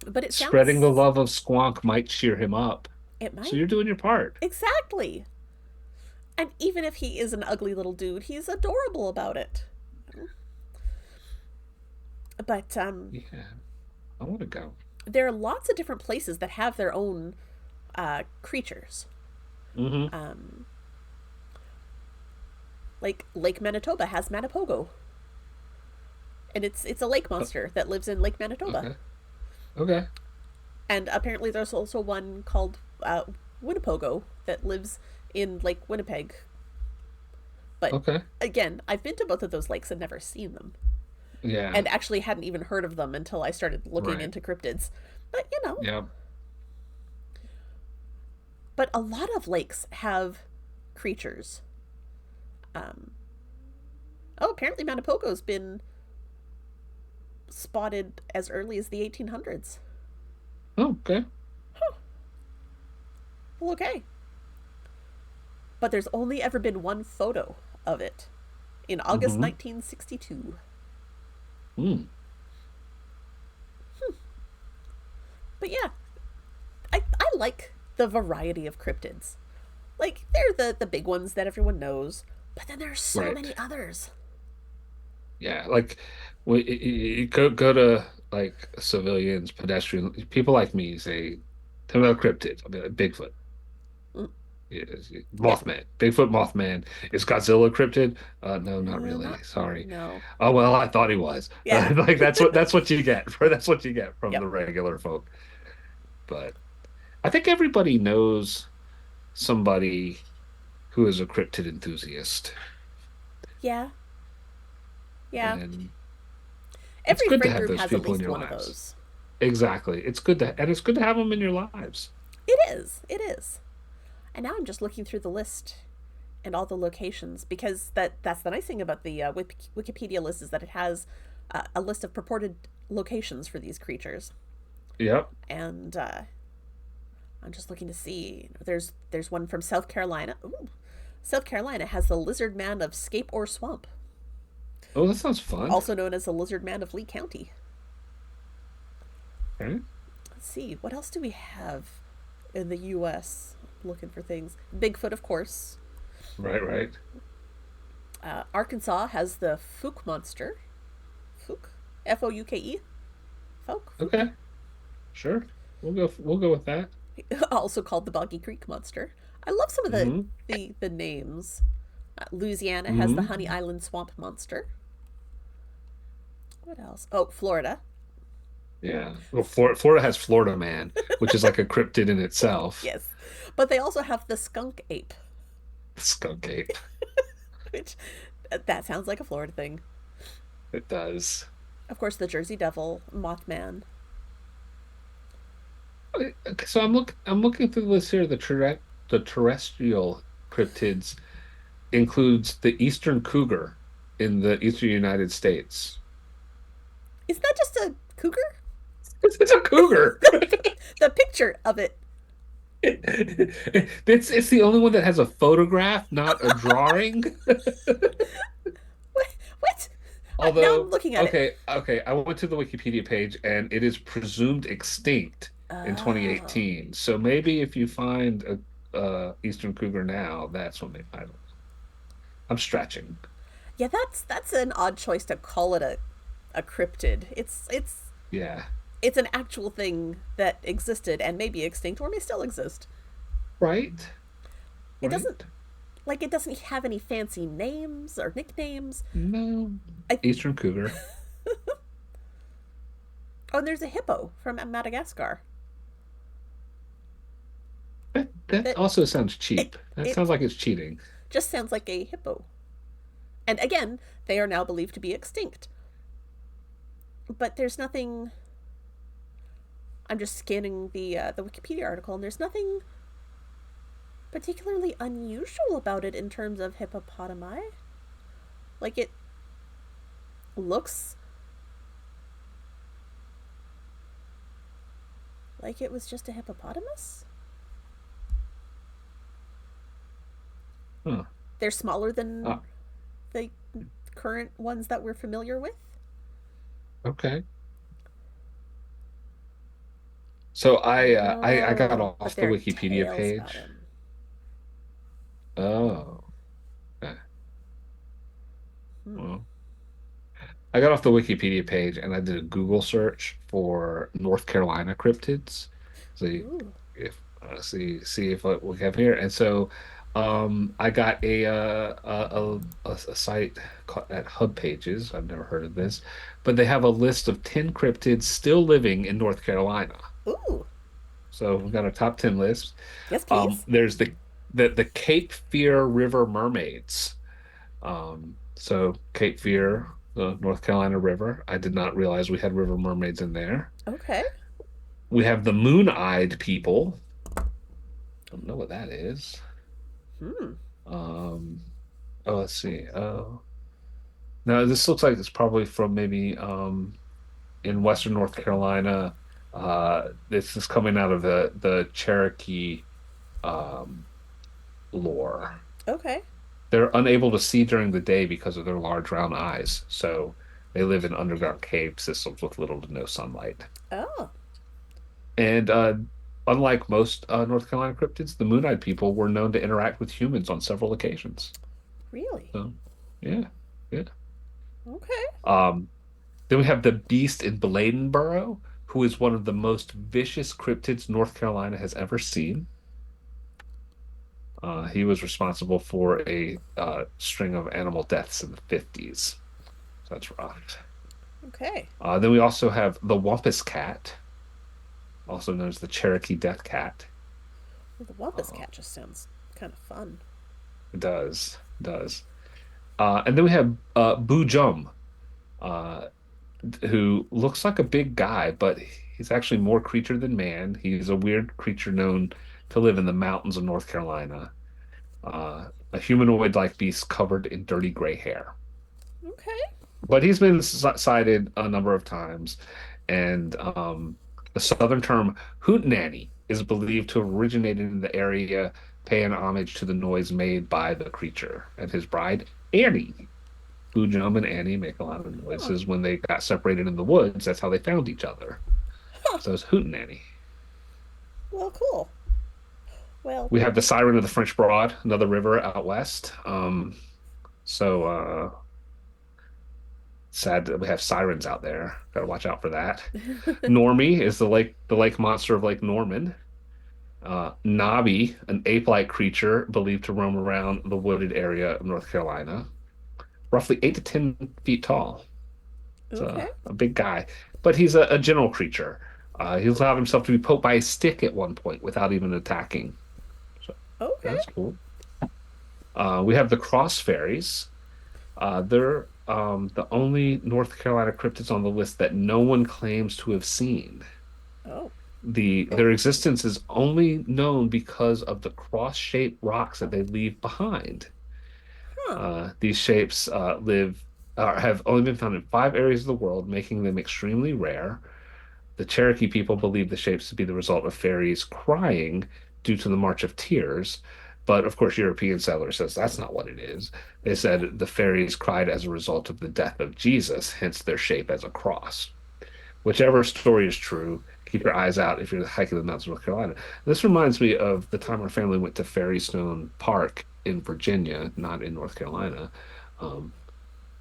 But it Spreading sounds the love of Squonk might cheer him up. It So might. you're doing your part. Exactly. And even if he is an ugly little dude, he's adorable about it. But Yeah, I want to go. there are lots of different places that have their own creatures. Hmm. Um, like Lake Manitoba has Manipogo, and it's a lake monster that lives in Lake Manitoba. Okay. Okay. And apparently, there's also one called Winnipogo that lives in Lake Winnipeg. But Okay. again, I've been to both of those lakes and never seen them, Yeah. and actually hadn't even heard of them until I started looking Right. into cryptids. But Yeah. but a lot of lakes have creatures. Um, oh, apparently Manipogo's been spotted as early as the 1800s. Oh, okay. Well, okay. But there's only ever been one photo of it in August Hmm. 1962. Mm. But yeah, I like the variety of cryptids. Like, they're the big ones that everyone knows, but then there are so Right. many others. Yeah. Like, you go to like civilians, pedestrian people like me say, "Tell me about cryptids." I'll be like, Bigfoot. Mm, yeah. Mothman, Bigfoot, Mothman. Is Godzilla a cryptid? No, not Not. really. Sorry. No. Oh well, I thought he was. Yeah. Like that's what you get for that's what you get from Yep. the regular folk. But I think everybody knows somebody who is a cryptid enthusiast, Yeah. Yeah. and it's Every good to friend have group those has at people in least your one of lives. those. Exactly. It's good to have them in your lives. It is. It is. And now I'm just looking through the list and all the locations because that's the nice thing about the Wikipedia list is that it has a list of purported locations for these creatures. Yep. And I'm just looking to see. There's one from South Carolina. Ooh. South Carolina has the Lizard Man of Scape or Swamp, Oh, that sounds fun. also known as the Lizard Man of Lee County. Okay. Let's see, what else do we have in the U.S.? Looking for things. Bigfoot, of course. Right, right. Arkansas has the Fook monster. Fook, Fouke. Fook. Okay. Sure. We'll go with that. Also called the Boggy Creek monster. I love some of the Hmm. the names. Louisiana has the Hmm. Honey Island Swamp monster. What else? Oh, Florida. Yeah. Well, Florida has Florida Man, which is like a cryptid in itself. Yes, but they also have the skunk ape, Skunk ape. which that sounds like a Florida thing. It does. Of course, the Jersey Devil, Mothman. Okay, so I'm looking through the list here. The terrestrial cryptids includes the eastern cougar in the eastern United States. Is that just a cougar? It's a cougar. The picture of it. It's the only one that has a photograph, not a drawing. What? What? Now I'm Although, looking at it. okay, I went to the Wikipedia page and it is presumed extinct in Oh, 2018. So maybe if you find a eastern cougar now, that's when they find them. I'm stretching. yeah. That's an odd choice to call it a cryptid. Yeah, It's an actual thing that existed and may be extinct or may still exist. right, It doesn't right. it doesn't have any fancy names or nicknames. No, I, eastern cougar. oh, and there's a hippo from Madagascar. That That also sounds it cheap. That it sounds like it's cheating. just sounds like a hippo. And again, they are now believed to be extinct. But there's nothing. I'm just scanning the Wikipedia article, and there's nothing particularly unusual about it in terms of hippopotami. Like, it looks like it was just a hippopotamus. Huh. They're smaller than Ah, the current ones that we're familiar with. okay. So I got Oh, but off the there are Wikipedia tales about page. him. Oh, okay. Hmm. Well, I got off the Wikipedia page and I did a Google search for North Carolina cryptids. See Ooh. if see if what we have here. And so I got a site at Hub Pages. I've never heard of this, but they have a list of 10 cryptids still living in North Carolina. Ooh. So we've got a top 10 list. Yes, please. There's the Cape Fear River mermaids. So Cape Fear, the North Carolina River. I did not realize we had river mermaids in there. Okay. We have the moon-eyed people. Don't know what that is. Hmm. Um, oh, let's see. Now this looks like it's probably from maybe in Western North Carolina. This is coming out of the Cherokee um, lore. Okay. They're unable to see during the day because of their large round eyes. So they live in underground cave systems with little to no sunlight. Oh, And unlike most North Carolina cryptids, the Moon-Eyed people were known to interact with humans on several occasions. really? So, yeah, yeah. Okay. Um, then we have the Beast in Bladenboro, who is one of the most vicious cryptids North Carolina has ever seen. He was responsible for a string of animal deaths in the 50s. So that's rough. Okay. Then we also have the Wampus Cat, also known as the Cherokee Death Cat. Well, the Wampus Uh, cat just sounds kind of fun. it does. And then we have Boo Jum, uh, who looks like a big guy, but he's actually more creature than man. He's a weird creature known to live in the mountains of North Carolina. A humanoid-like beast covered in dirty gray hair. Okay. But he's been cited a number of times, and the southern term hootenanny is believed to have originated in the area, paying homage to the noise made by the creature and his bride, Annie. Boojum and Annie make a lot of Huh. noises when they got separated in the woods. That's how they found each other. Huh. So it's hootenanny. Well, cool. Well, We have the Siren of the French Broad, another river out west. So sad that we have sirens out there. Got to watch out for that. Normie is the lake monster of Lake Norman. Nobby, an ape-like creature believed to roam around the wooded area of North Carolina, roughly 8 to 10 feet tall. It's okay. a big guy, but he's a gentle creature. He allowed himself to be poked by a stick at one point without even attacking. So Okay. that's cool. We have the cross fairies. They're the only North Carolina cryptids on the list that no one claims to have seen. Oh. Their existence is only known because of the cross-shaped rocks that they leave behind. Huh. These shapes have only been found in 5 areas of the world, making them extremely rare. The Cherokee people believe the shapes to be the result of fairies crying due to the March of Tears. But of course, European settlers says that's not what it is. They Yeah. said the fairies cried as a result of the death of Jesus, hence their shape as a cross. Whichever story is true, keep your eyes out if you're hiking the mountains of North Carolina. This reminds me of the time our family went to Fairy Stone Park in Virginia, not in North Carolina. Um,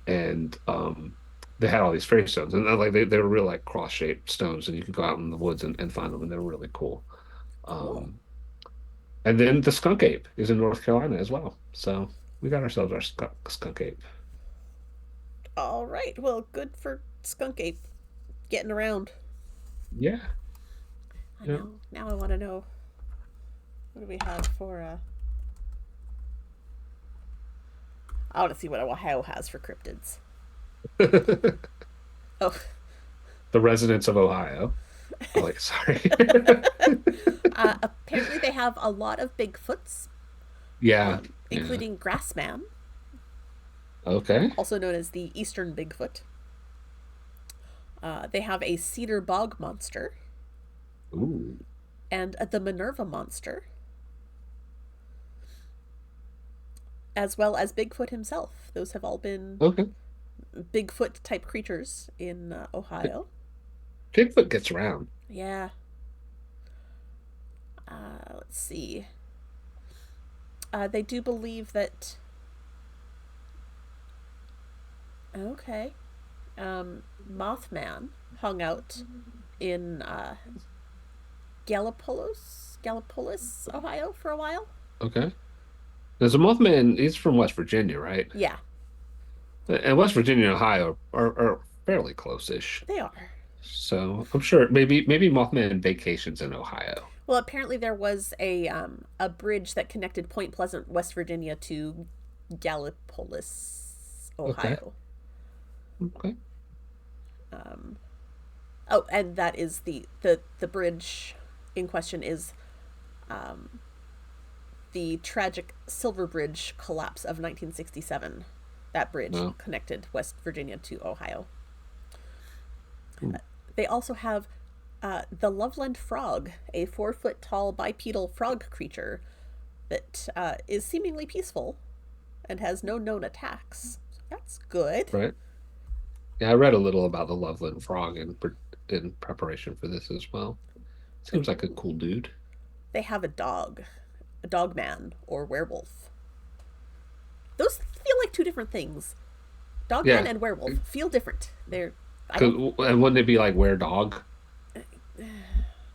and they had all these fairy stones, and like they were real like cross-shaped stones, and you could go out in the woods and find them, and they were really cool. Cool. Um, and then the skunk ape is in North Carolina as well, so we got ourselves our skunk ape. All right. Well, good for Skunk Ape getting around. Yeah, I yeah. know. Now I want to know what do we have for. I want to see what Ohio has for cryptids. The Oh. residents of Ohio. Oh, like, sorry. Apparently, they have a lot of Bigfoots, Yeah, yeah. including Grassman, Okay. also known as the Eastern Bigfoot. They have a cedar bog monster Ooh. and the Minerva monster, as well as Bigfoot himself. Those have all been Okay. Bigfoot type creatures in Ohio. Bigfoot gets around. Yeah. Let's see. They do believe that. Okay. Mothman hung out in Gallipolis, Ohio, for a while. Okay. There's a Mothman. He's from West Virginia, right? Yeah, And West Virginia and Ohio are fairly close-ish. they are. So I'm sure maybe Mothman vacations in Ohio. Well, apparently there was a bridge that connected Point Pleasant, West Virginia, to Gallipolis, Okay. Ohio. Okay. Um, oh, and that is the bridge in question is um, the tragic Silver Bridge collapse of 1967. That bridge No. connected West Virginia to Ohio. Hmm. They also have the Loveland frog, a 4 foot tall bipedal frog creature that is seemingly peaceful and has no known attacks. That's good. Right. Yeah, I read a little about the Loveland Frog in preparation for this as well. Seems like a cool dude. They have a dog man or werewolf. Those feel like two different things. Dogman Yeah. and werewolf feel different. They're I don't. 'Cause, and wouldn't it be like were dog?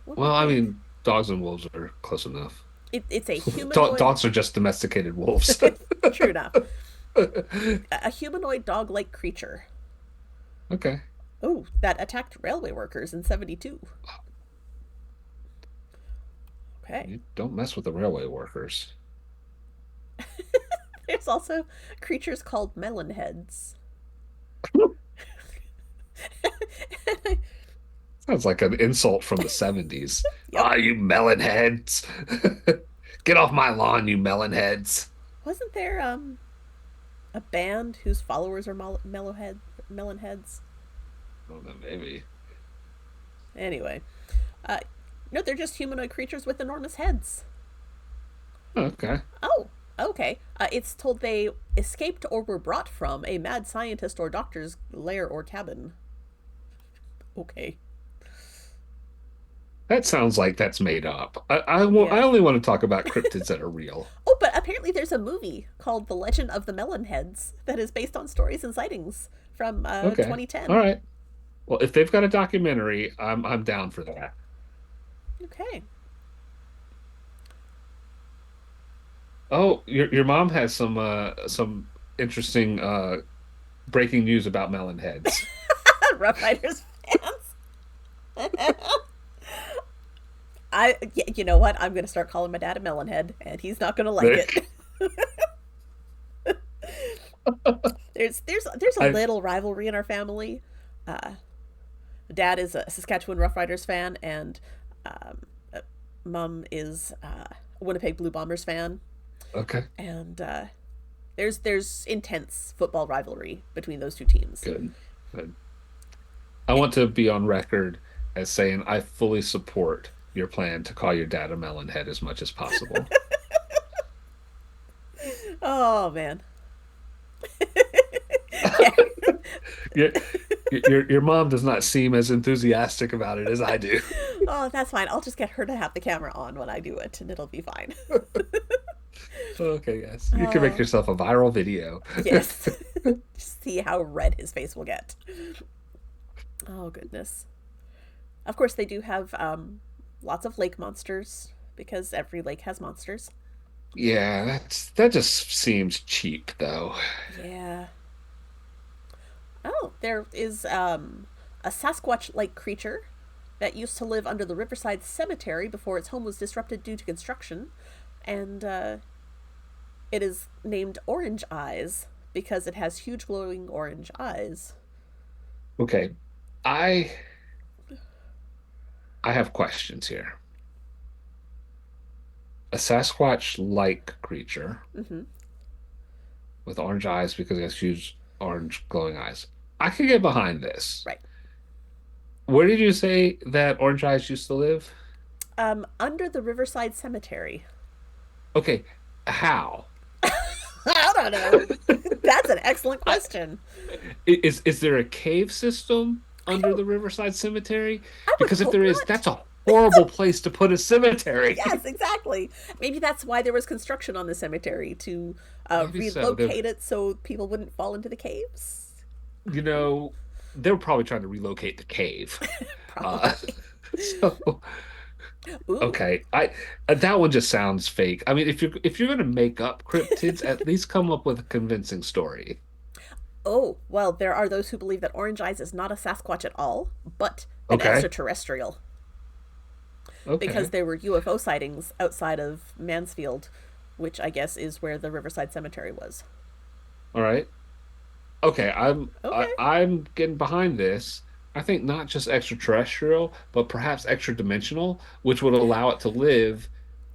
What Well, would I be? mean, dogs and wolves are close enough. It's a humanoid. Dogs are just domesticated wolves. True enough. A humanoid dog-like creature. Okay. Oh, that attacked railway workers in '72. Okay. You don't mess with the railway workers. There's also creatures called melon heads. Sounds like an insult from the 70s. Yep. Ah, you melon heads. Get off my lawn, you melon heads. Wasn't there a band whose followers are melon heads? Oh, then maybe. Anyway, uh, no, they're just humanoid creatures with enormous heads. Okay. Oh, okay. It's told they escaped or were brought from a mad scientist or doctor's lair or cabin. Okay. That sounds like that's made up. I Yeah. only want to talk about cryptids that are real. Oh, but apparently there's a movie called The Legend of the Melonheads that is based on stories and sightings from Okay. All 2010. right. Well, if they've got a documentary, I'm down for that. Okay. Oh, your mom has some interesting breaking news about melon heads. Rough Riders fans. You know what? I'm gonna start calling my dad a melonhead, and he's not gonna like it. There's a I little rivalry in our family. Uh, Dad is a Saskatchewan Rough Riders fan, and um, Mom is a Winnipeg Blue Bombers fan, okay. and there's intense football rivalry between those two teams. Good. Good. I want to be on record as saying I fully support your plan to call your dad a melon head as much as possible. Oh man. Yeah. Your, your mom does not seem as enthusiastic about it as I do. Oh, that's fine. I'll just get her to have the camera on when I do it, and it'll be fine. Okay, yes. You can make Oh, yourself a viral video. yes. Just see how red his face will get. Oh, goodness. Of course, they do have lots of lake monsters because every lake has monsters. Yeah, that just seems cheap though. Yeah. Oh, there is a Sasquatch like creature that used to live under the Riverside Cemetery before its home was disrupted due to construction. And it is named Orange Eyes because it has huge glowing orange eyes. Okay. I I have questions here. A Sasquatch-like creature Hmm. with orange eyes because it has huge orange glowing eyes. I could get behind this. Right. Where did you say that orange eyes used to live? Under the Riverside Cemetery. Okay, how? I don't know. That's an excellent I, question. is there a cave system I under don't. the Riverside Cemetery? I would Because if hope there is, not. horrible place to put a cemetery. Yes, exactly. Maybe that's why there was construction on the cemetery to Maybe so. relocate it so people wouldn't fall into the caves. You know, they were probably trying to relocate the cave. Uh, Probably. so Ooh. okay, I that one just sounds fake. I mean, if you're gonna make up cryptids, at least come up with a convincing story. Oh, well, there are those who believe that Orange Eyes is not a Sasquatch at all, but an Okay, extraterrestrial, because okay, there were UFO sightings outside of Mansfield, which I guess is where the Riverside Cemetery was. all right. Okay, Okay. I'm getting behind this. I think not just extraterrestrial, but perhaps extra dimensional, which would allow it to live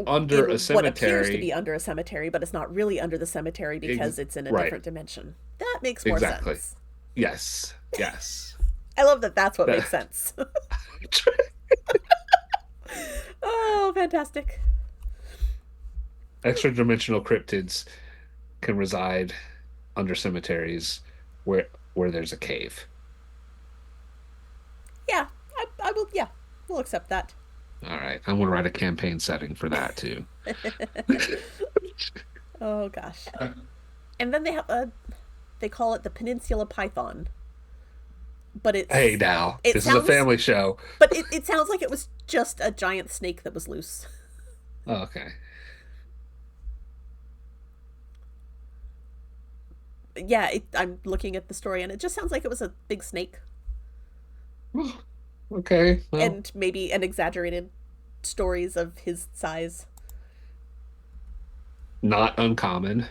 under a In what appears to be cemetery. under a cemetery, but it's not really under the cemetery Ex because it's in a right, different dimension. That makes more exactly. sense. Yes, yes. I love that that's what That makes sense. Oh, fantastic. extra dimensional cryptids can reside under cemeteries where there's a cave. Yeah, I will, yeah, we'll accept that. All right, I'm gonna write a campaign setting for that too. Oh, gosh. And then they have they call it the Peninsula Python, but Hey now, it this is a sounds, family show. but it sounds like it was just a giant snake that was loose. Oh, okay. Yeah, I'm looking at the story and it just sounds like it was a big snake Well, okay. Well, and maybe an exaggerated stories of his size. not uncommon.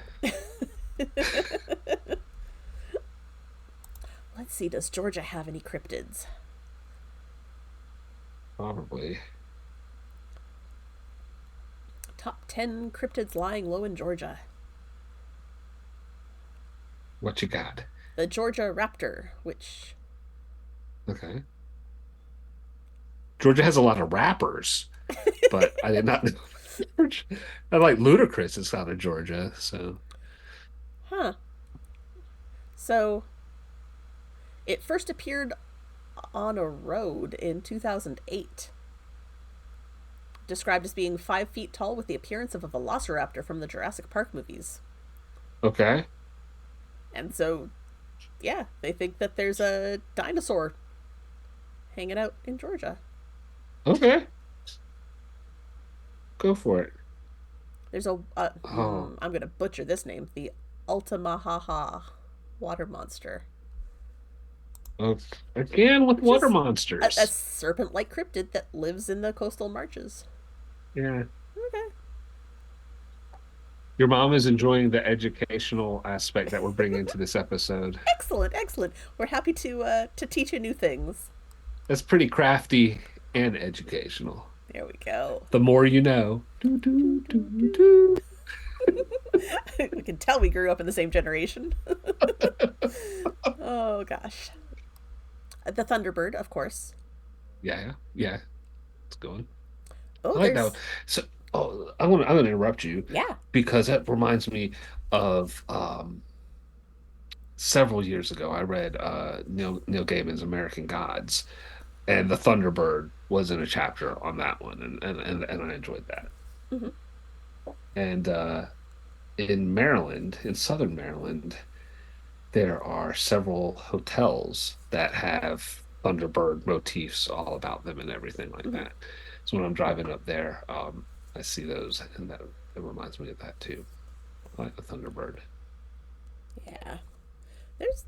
Let's see, does Georgia have any cryptids? Probably. Top 10 cryptids lying low in Georgia. What you got? The Georgia Raptor, which, Okay. Georgia has a lot of rappers, but I did not know. I like Ludacris is out of Georgia, so huh. So, it first appeared on a road in 2008, described as being 5 feet tall with the appearance of a velociraptor from the Jurassic Park movies. okay. And so, yeah, they think that there's a dinosaur hanging out in Georgia. Okay. Go for it. There's a, Oh, I'm going to butcher this name, the Altamahaha water monster, oh, again with which water is a monsters. serpent like cryptid that lives in the coastal marches. Yeah. Okay. Your mom is enjoying the educational aspect that we're bringing to this episode. Excellent, excellent. We're happy to teach you new things. That's pretty crafty and educational. There we go. The more you know. Do, do, do, do. We can tell we grew up in the same generation. Oh gosh. The Thunderbird, of course. Yeah, yeah. It's going. Oh, I like that one. there's, So, oh, I'm gonna interrupt you yeah. because that reminds me of several years ago. I read Neil Gaiman's American Gods, and the Thunderbird was in a chapter on that one, and I enjoyed that. Hmm. And in Maryland, in Southern Maryland, there are several hotels that have Thunderbird motifs all about them and everything like Hmm. that. So when I'm driving up there, I see those, and that it reminds me of that too. I like the Thunderbird. Yeah. There's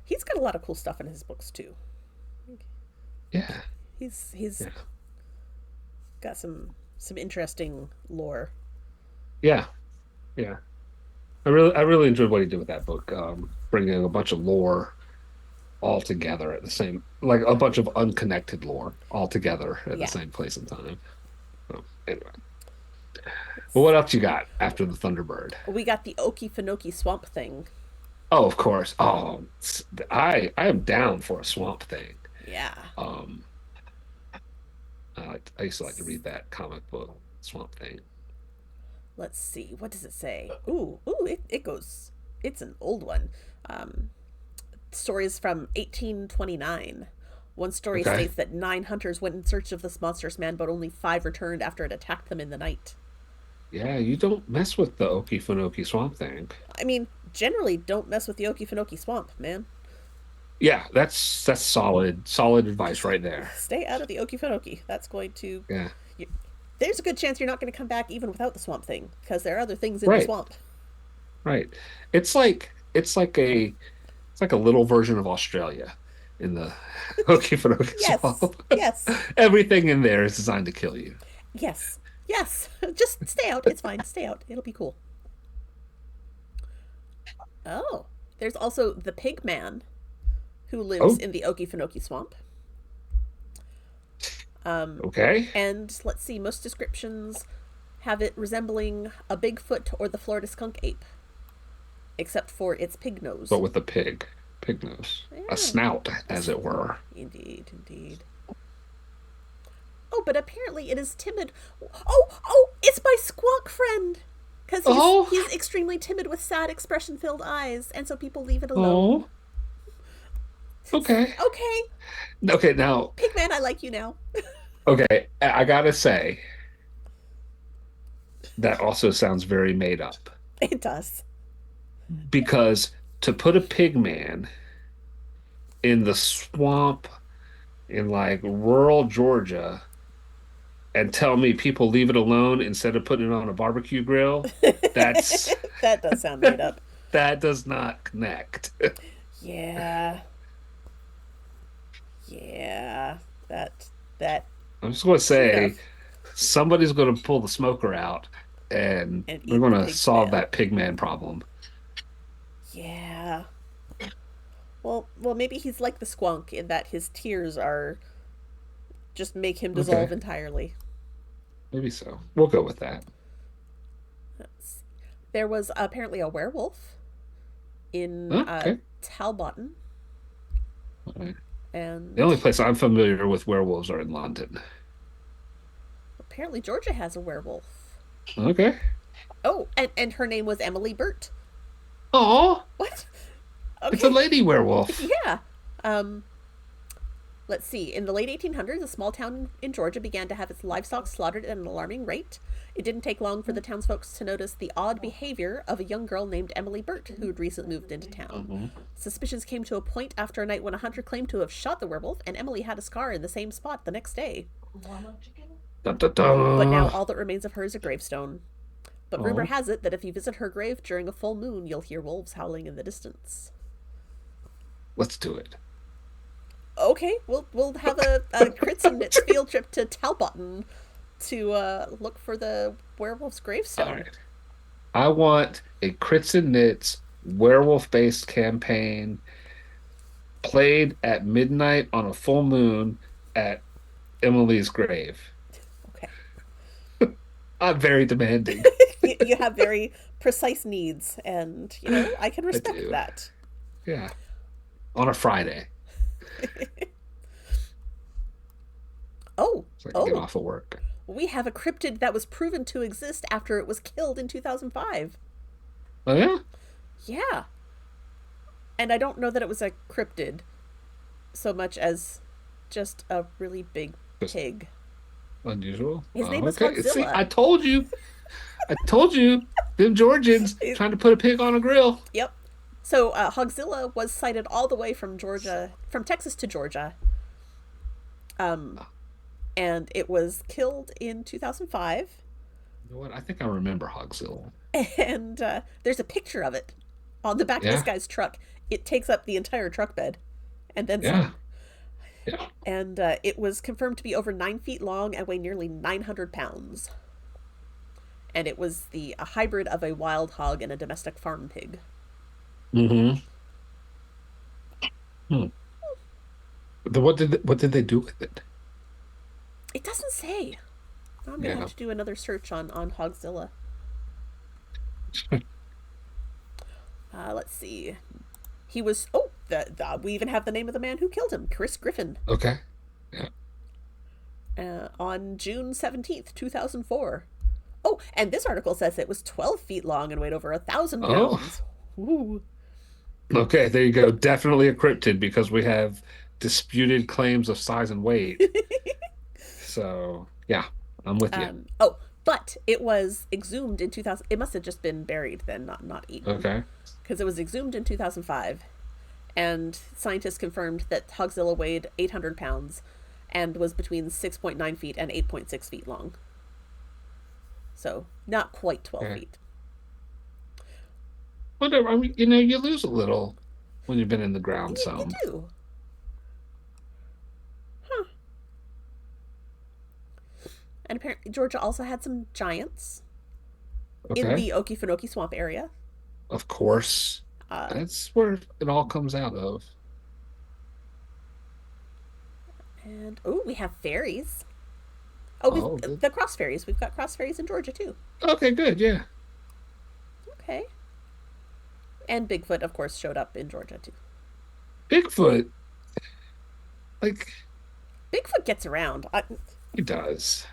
he's got a lot of cool stuff in his books too. Yeah, He's yeah, got some interesting lore. yeah, yeah. I really enjoyed what he did with that book, bringing a bunch of lore all together at the same, like a bunch of unconnected lore all together at the Yeah. same place and time. So, anyway, Let's well, what see. else you got after the Thunderbird? We got the Okefenokee Swamp Thing. Oh, of course. Oh, I am down for a swamp thing. Yeah. Um, I used to like to read that comic book, Swamp Thing. Let's see. What does it say? Ooh, it goes. It's an old one. Um, Stories from 1829. One story Okay. states that 9 hunters went in search of this monstrous man, but only 5 returned after it attacked them in the night. Yeah, you don't mess with the Okefenokee Swamp Thing. I mean, generally, don't mess with the Okefenokee Swamp, man. Yeah, that's solid advice right there. Stay out of the Okefenokee. That's going to. Yeah. You, there's a good chance you're not going to come back even without the swamp thing, because there are other things in the Right. swamp. Right. It's like a little version of Australia in the Okefenokee Yes, Swamp. yes, Everything in there is designed to kill you. yes, yes. Just stay out. It's fine. Stay out. It'll be cool. Oh, there's also the pig man who lives Oh, in the Okefenokee Swamp. Um, okay. and let's see, most descriptions have it resembling a Bigfoot or the Florida skunk ape, except for its pig nose. But with a pig nose, a Yeah, snout, as it were. indeed, indeed. Oh, but apparently it is timid. Oh, it's my squawk friend. Because Oh, he's extremely timid with sad expression filled eyes, and so people leave it alone. oh, okay. Okay, Okay, now, Pigman, I like you now. okay, I gotta say, that also sounds very made up It does. because to put a pig man in the swamp in like rural Georgia and tell me people leave it alone instead of putting it on a barbecue grill, that's That does sound made up. that does not connect. Yeah, yeah. That that I'm just going to true say enough. somebody's going to pull the smoker out and And we're eat going the to pig solve man. that pig man problem. Yeah. Well, maybe he's like the squonk in that his tears are just make him dissolve Okay, entirely. maybe so. We'll go with that. There was apparently a werewolf in Oh, okay. Talbotton, All right. The and only place I'm familiar with werewolves are in London. apparently Georgia has a werewolf. Okay. Oh, and her name was Emily Burt. Oh, What? it's a Okay. lady werewolf. Yeah. Um, let's see. In the late 1800s, a small town in Georgia began to have its livestock slaughtered at an alarming rate. It didn't take long for the townsfolk to notice the odd behavior of a young girl named Emily Burt, who had recently moved into town. Mhm. Suspicions came to a point after a night when a hunter claimed to have shot the werewolf, and Emily had a scar in the same spot the next day. Dun, dun, But now dun. all that remains of her is a gravestone. But rumor Oh, has it that if you visit her grave during a full moon, you'll hear wolves howling in the distance. let's do it. Okay, we'll have a Crits and Knits field trip to Talbotton to look for the werewolf's All gravestone. right. I want a Crits and Knits werewolf-based campaign played at midnight on a full moon at Emily's grave. Okay, I'm very demanding. you have very precise needs, and I can I respect do. that. Yeah. On a Friday, Oh, so I can get oh, off of work. we have a cryptid that was proven to exist after it was killed in 2005. Oh yeah? Yeah, and I don't know that it was a cryptid so much as just a really big Just pig. unusual. His name was Okay. See, Hogzilla. I told you. I told you. Them Georgians trying to put a pig on a grill. Yep. So Hogzilla was sighted all the way from Georgia, from Texas to Georgia, um, and it was killed in 2005. You know what? I think I remember Hogzilla. And there's a picture of it on the back of this Yeah. guy's truck. It takes up the entire truck bed, and then Yeah. some. Yeah. And it was confirmed to be over 9 feet long and weigh nearly 900 pounds. And it was a hybrid of a wild hog and a domestic farm pig. Mm-hmm. Hmm. What did they do with it? It doesn't say. I'm gonna have Yeah. to do another search on Hogzilla. Let's see. He was. Oh, we even have the name of the man who killed him, Chris Griffin, Okay. Yeah. on June 17th, 2004. Oh, and this article says it was 12 feet long and weighed over 1,000 Oh. pounds. Ooh. Okay, there you go. Definitely a cryptid because we have disputed claims of size and weight. So, yeah, I'm with you. Oh, but it was exhumed in 2000. It must have just been buried then, not eaten, Okay. because it was exhumed in 2005, and scientists confirmed that Hogzilla weighed 800 pounds, and was between 6.9 feet and 8.6 feet long. So not quite 12 Okay. feet. Whatever. I mean, you lose a little when you've been in the ground You some. do, huh? And apparently Georgia also had some giants in Okay. the Okefenokee Swamp area. Of course. Uh, That's where it all comes out of. and oh, we have fairies. Oh, we've Oh, good. the cross fairies. We've got cross fairies in Georgia too. Okay, good. Yeah. Okay. And Bigfoot, of course, showed up in Georgia too. Bigfoot, like, Bigfoot gets around. he does.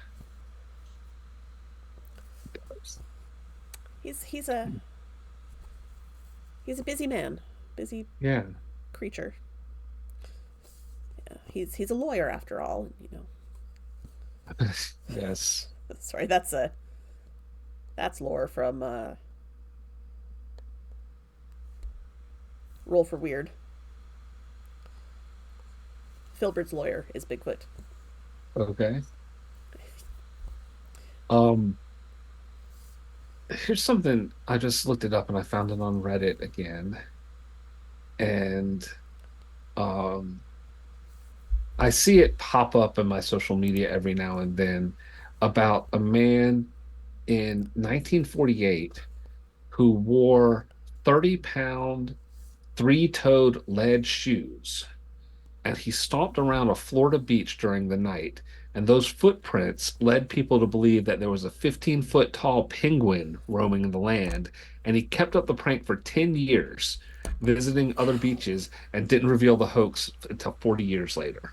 He's a busy man, busy Yeah. creature. Yeah, he's a lawyer after all. Yes. Sorry, that's lore from Roll for Weird. Filbert's lawyer is Bigfoot. Okay. Um, Here's something I just looked it up and I found it on Reddit again. And um I see it pop up in my social media every now and then about a man in 1948 who wore 30-pound, three-toed lead shoes, and he stomped around a Florida beach during the night. And those footprints led people to believe that there was a 15-foot tall penguin roaming the land. And he kept up the prank for 10 years, visiting other beaches, and didn't reveal the hoax until 40 years later.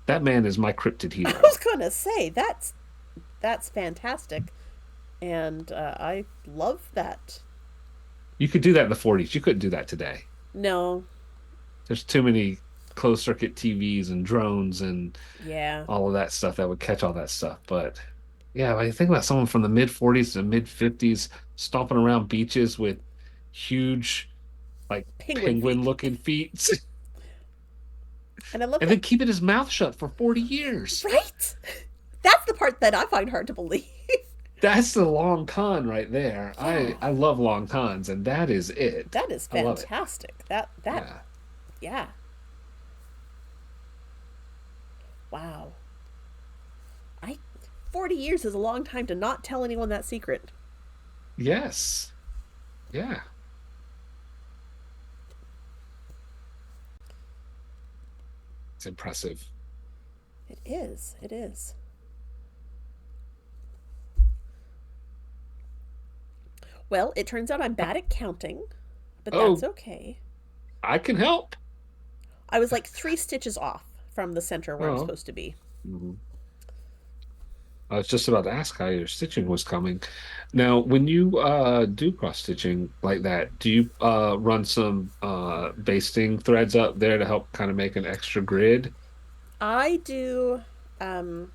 That man is my cryptid I hero. was gonna say that's fantastic, and I love that. You could do that in the 40s. You couldn't do that today. No, There's too many closed circuit TVs and drones and yeah, all of that stuff that would catch all that stuff. But yeah, when you think about someone from the mid 40s to mid 50s stomping around beaches with huge, like penguin penguin feet, looking feet, and I love and that. then keeping his mouth shut for 40 years. Right? That's the part that I find hard to believe. That's the long con right there. Yeah, I love long cons, and that is it. that is I love it. fantastic. That Yeah. yeah. Wow. I 40 years is a long time to not tell anyone that secret. Yes. Yeah. It's impressive. It is. It is. Well, it turns out I'm bad at counting, but that's Oh, okay. I can help. I was like 3 stitches off from the center where I'm Oh. supposed to be. Mhm. I was just about to ask how your stitching was coming. Now, when you do cross stitching like that, do you run some basting threads up there to help kind of make an extra grid? I do um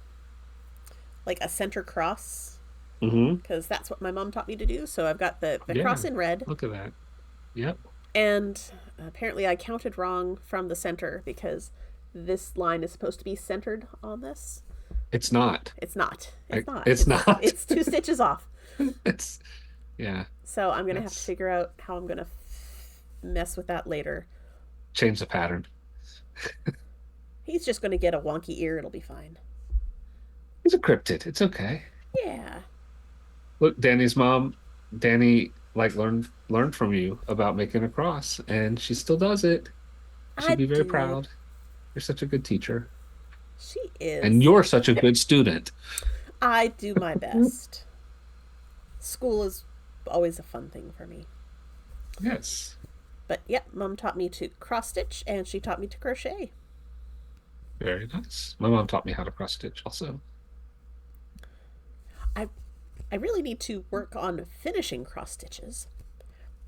like a center cross Hmm. because that's what my mom taught me to do. So I've got the cross Yeah, in red, look at that. Yep. and apparently I counted wrong from the center because this line is supposed to be centered on this. It's not. It's not. It's Like, not. it's not. It's 2 stitches off. It's yeah. So I'm gonna have to That's figure out how I'm gonna mess with that later. change the pattern. He's just gonna get a wonky ear. It'll be fine. He's a cryptid. It's okay. Yeah, Look, Danny's mom, Danny like learned from you about making a cross, and she still does it. You should I be very do. proud. You're such a good teacher, She and is. you're such a good student. I do my best. School is always a fun thing for me. Yes, But yep, mom taught me to cross stitch and she taught me to crochet. very nice. My mom taught me how to cross stitch also. I I really need to work on finishing cross stitches,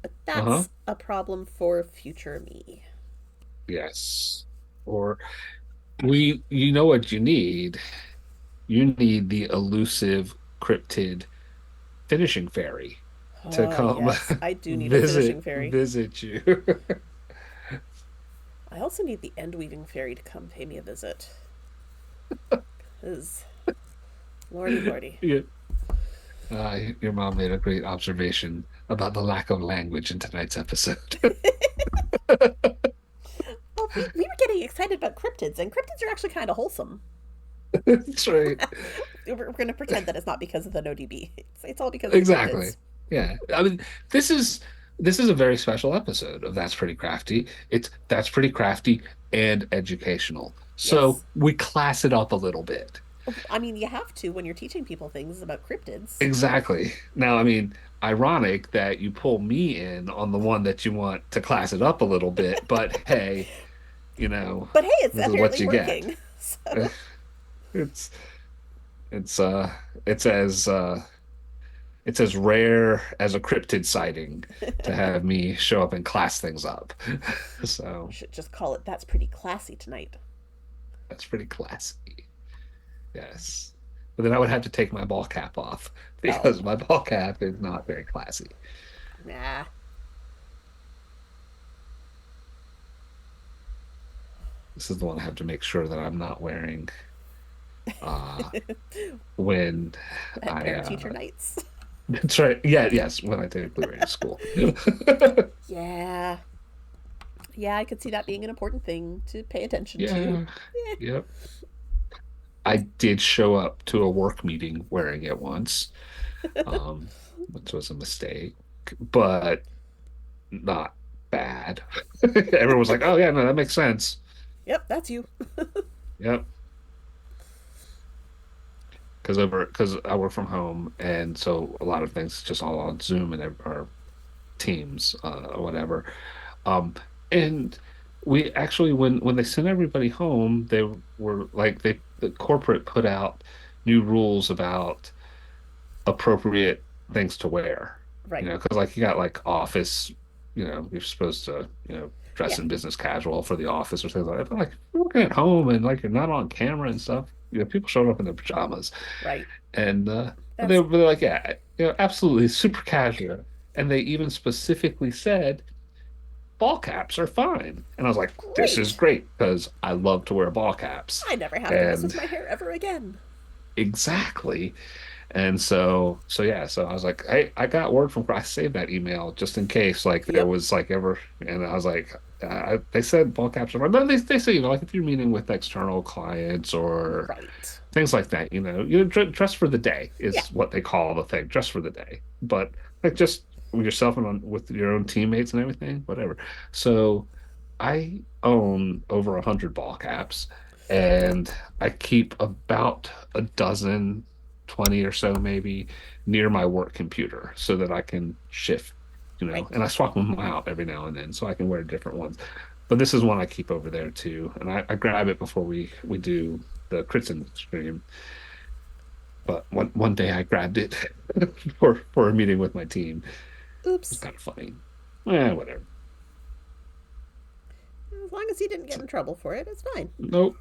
but Uh-huh. that's a problem for future me. Yes. Or you know what you need? You need the elusive cryptid finishing fairy to Oh, come yes. I do need a finishing fairy. visit you. I also need the end weaving fairy to come pay me a visit. Because, lordy, lordy. Yeah. Your mom made a great observation about the lack of language in tonight's episode. Well, we were getting excited about cryptids, and cryptids are actually kind of wholesome. That's right. We're going to pretend that it's not because of the no DB. It's all because of the Exactly. cryptids. Yeah. I mean, this is this is a very special episode of That's Pretty Crafty. It's That's Pretty Crafty and educational. Yes. So we class it up a little bit. I mean, you have to when you're teaching people things about cryptids. Exactly. Now, I mean, ironic that you pull me in on the one that you want to class it up a little bit, but hey, But hey, it's this is what apparently you get. working. So, It's it's it's as it's as rare as a cryptid sighting to have me show up and class things up. we So should just call it That's Pretty Classy tonight. that's pretty classy. Yes. But then I would have to take my ball cap off Oh, because my ball cap is not very classy. nah. This is the one I have to make sure that I'm not wearing uh when At I parent teacher nights. that's right. Yeah, yes, when I take Blu-ray to school. Yeah. Yeah, I could see that being an important thing to pay attention to. Yeah. Yep. I did show up to a work meeting wearing it once, which was a mistake, but not bad. Everyone was like, "Oh yeah, no, that makes sense." Yep, that's you. Yep, because I work from home, and so a lot of things just all on Zoom and or Teams or whatever. Um, and we actually, when they sent everybody home, they were like the corporate put out new rules about appropriate things to wear. Right. Because like you got like office, you're supposed to, dress Yeah. in business casual for the office or things like that. But like you're working at home and like you're not on camera and stuff, people showed up in their pajamas. Right. And That's they're like, yeah, absolutely super casual. And they even specifically said ball caps are fine. And I was like, this is great. great because I love to wear ball caps. I never have to mess with And my hair ever again. exactly. And so yeah, so I was like, hey, I got word from I saved that email just in case like there Yep. was like ever, and I was like, they said ball caps are fine. No, they say, like if you're meeting with external clients or Right. things like that, dress for the day Yeah. is what they call the thing, dress for the day. But like just with yourself and with your own teammates and everything, whatever. So I own over 100 ball caps, and I keep about a dozen, 20 or so maybe, near my work computer so that I can shift, Right. and I swap them out every now and then so I can wear different ones. But this is one I keep over there too, and I grab it before we do the Cryptids stream. But one day I grabbed it for a meeting with my team. It was Oops. kind of funny. Yeah, whatever. As long as you didn't get in trouble for it, it's fine. Nope,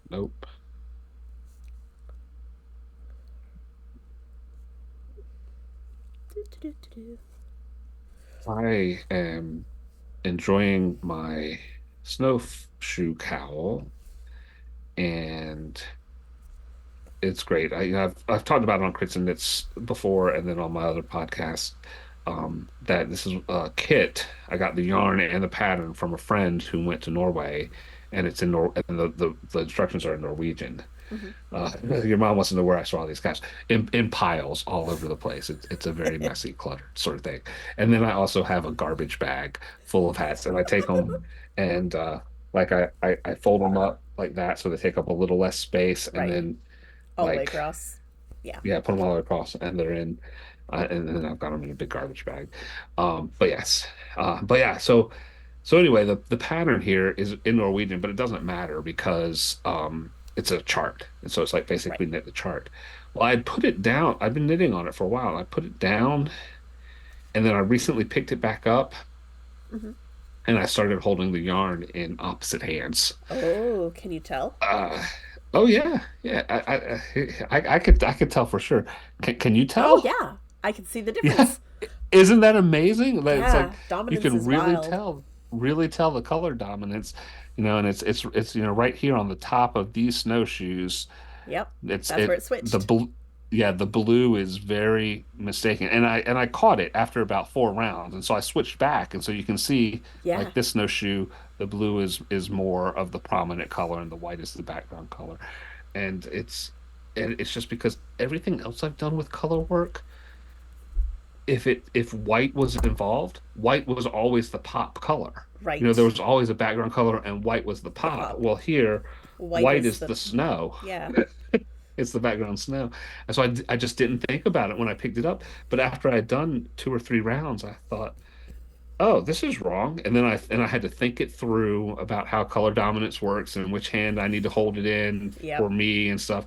nope. Do. I am enjoying my snowshoe cowl, and it's great. I've talked about it on Crits and Knits before, and then on my other podcast. That this is a kit. I got the yarn and the pattern from a friend who went to Norway, and it's in and the instructions are in Norwegian. Mm-hmm. Your mom wants to know where I saw all these caps in piles all over the place. It's a very messy, cluttered sort of thing. And then I also have a garbage bag full of hats, and I take them and like I fold them up like that so they take up a little less space, and Right. then All the way like across. Yeah. yeah, put them all across, and they're in, and then I've got them in a big garbage bag. But yes, but yeah, so anyway, the pattern here is in Norwegian, but it doesn't matter because it's a chart, and so it's like Right. basically knit the chart. Well, I'd put it down. I've been knitting on it for a while. I put it down, and then I recently picked it back up, Mm-hmm. and I started holding the yarn in opposite hands. Oh, can you tell? Uh, oh yeah, yeah. I could tell for sure. Can you Oh, tell? yeah. I can see the Yeah. difference. Isn't that amazing? That it's like Yeah, you dominance can is wild. really tell the color dominance, and it's right here on the top of these snowshoes. Yep. It's That's where it it the switched. blue, yeah, the blue is very mistaken, and I caught it after about 4 rounds, and so I switched back, and so you can see Yeah. like this snowshoe, the blue is more of the prominent color, and the white is the background color, and it's just because everything else I've done with color work, if white was involved, white was always the pop color. There Right. was always a background color, and white was the The pop. pop. Well, here, White white is is the. the snow. Yeah. It's the background snow. And so I just didn't think about it when I picked it up. But after I had done 2 or 3 rounds, I thought, oh, this is wrong. And I had to think it through about how color dominance works and which hand I need to hold it in Yep. for me and stuff.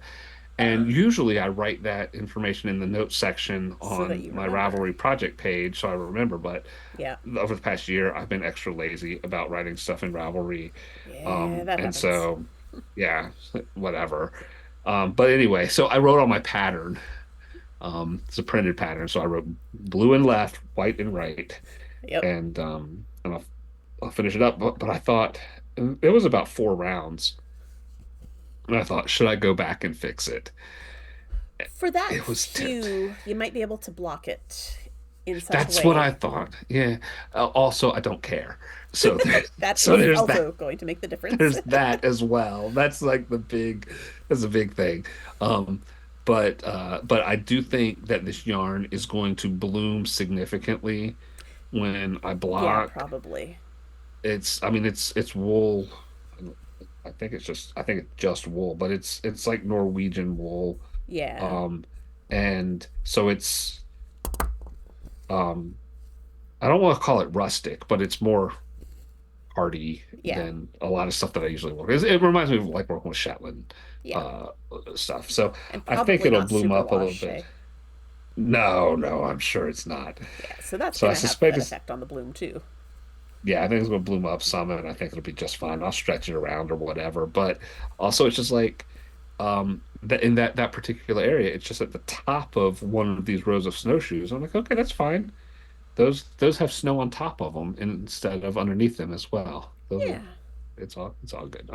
And usually I write that information in the notes section So that on you my remember. Ravelry project page so I remember. But Yeah. over the past year, I've been extra lazy about writing stuff in Ravelry. Yeah, that And happens. so, yeah, whatever. But anyway, so I wrote on my pattern. It's a printed pattern. So I wrote blue and left, white and right, Yep. and I'll finish it up. But I thought it was about 4 rounds, and I thought, should I go back and fix it? For that It was tipped. few, you might be able to block it in such a That's what I way. thought. Yeah. Also, I don't care. So there, That so is there's that. also going to make the difference. There's that as well. That's like that's a big thing. Um, but I do think that this yarn is going to bloom significantly when I Yeah, block. probably. I mean, it's wool. I think it's just wool, but it's like Norwegian wool. Yeah. Um, and so um, I don't want to call it rustic, but it's more hardy Yeah. than a lot of stuff that I usually work. It reminds me of like working with Shetland Yeah. uh, stuff. So And I think probably it'll not bloom super up a little wash, bit. eh? No, no, I'm sure it's not. Yeah, so that's So going I to have suspect that it's, effect on the bloom too. yeah, I think it's going to bloom up some, and I think it'll be just fine. I'll stretch it around or whatever. But also, it's just like that in that particular area, it's just at the top of one of these rows of snowshoes. I'm like, okay, that's fine. Those have snow on top of them instead of underneath them as well. Those Yeah. are it's all good.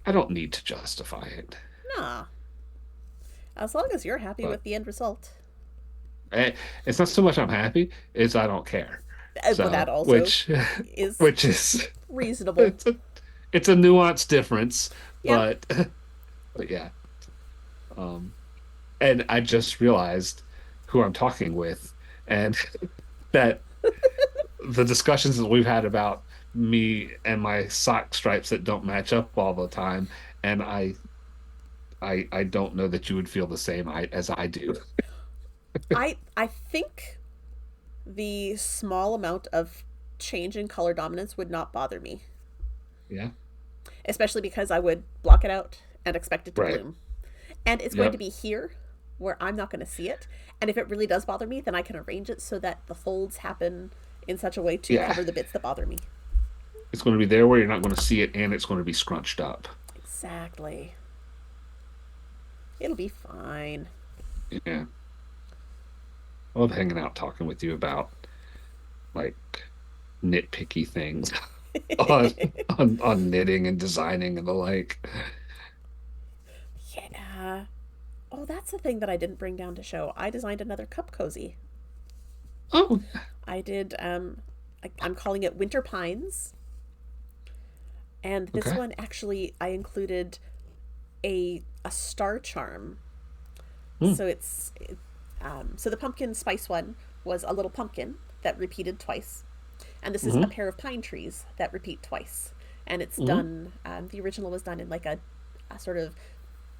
I don't need to justify it, Nah. As long as you're happy but with the end result. eh, it's not so much I'm happy, it's I don't care. But that So, also which is which is reasonable. it's a it's a nuanced difference, Yep. but yeah. Um, and I just realized who I'm talking with, and that the discussions that we've had about me and my sock stripes that don't match up all the time, and I don't know that you would feel the same as I do. I think the small amount of change in color dominance would not bother me, Yeah. especially because I would block it out and expect it to Right. bloom. And it's going to Yep. be here where I'm not going to see it. And if it really does bother me, then I can arrange it so that the folds happen in such a way to Yeah. cover the bits that bother me. It's going to be there where you're not going to see it, and it's going to be scrunched up. Exactly. It'll be fine. Yeah. I love hanging out talking with you about like nitpicky things on on knitting and designing and the like. Yeah. Oh, that's the thing that I didn't bring down to show. I designed another cup cozy. Oh, I did, I'm calling it Winter Pines. And this okay. one actually, I included a star charm. Hmm. So so the pumpkin spice one was a little pumpkin that repeated twice, and this is a Hmm. pair of pine trees that repeat twice. And it's Hmm. done. The original was done in like a sort of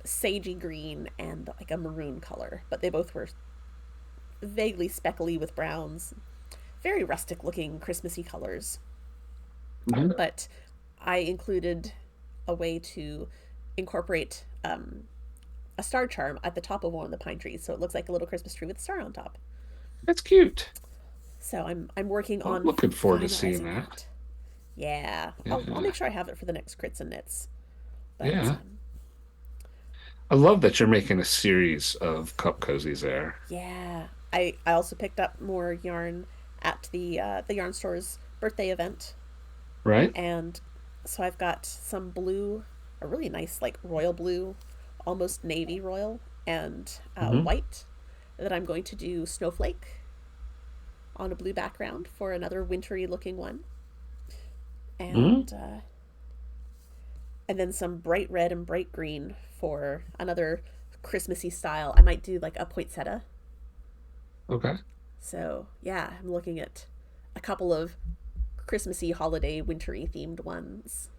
sagey green and like a maroon color, but they both were vaguely speckly with browns, very rustic looking Christmassy colors. Hmm. But I included a way to incorporate a star charm at the top of one of the pine trees, so it looks like a little Christmas tree with a star on top. That's cute. So I'm working I'm on looking forward to seeing finalizing that. that. Yeah, I'll Yeah. make sure I have it for the next crits and knits. But Yeah. I love that you're making a series of cup cozies there, yeah, I also picked up more yarn at the yarn store's birthday event, right? and so I've got some blue, a really nice like royal blue, almost navy royal, and Hmm. white that I'm going to do snowflake on a blue background for another wintry looking one, Hmm. and then some bright red and bright green for another Christmassy style. I might do like a poinsettia. Okay. So yeah, I'm looking at a couple of Christmassy, holiday, wintry themed ones.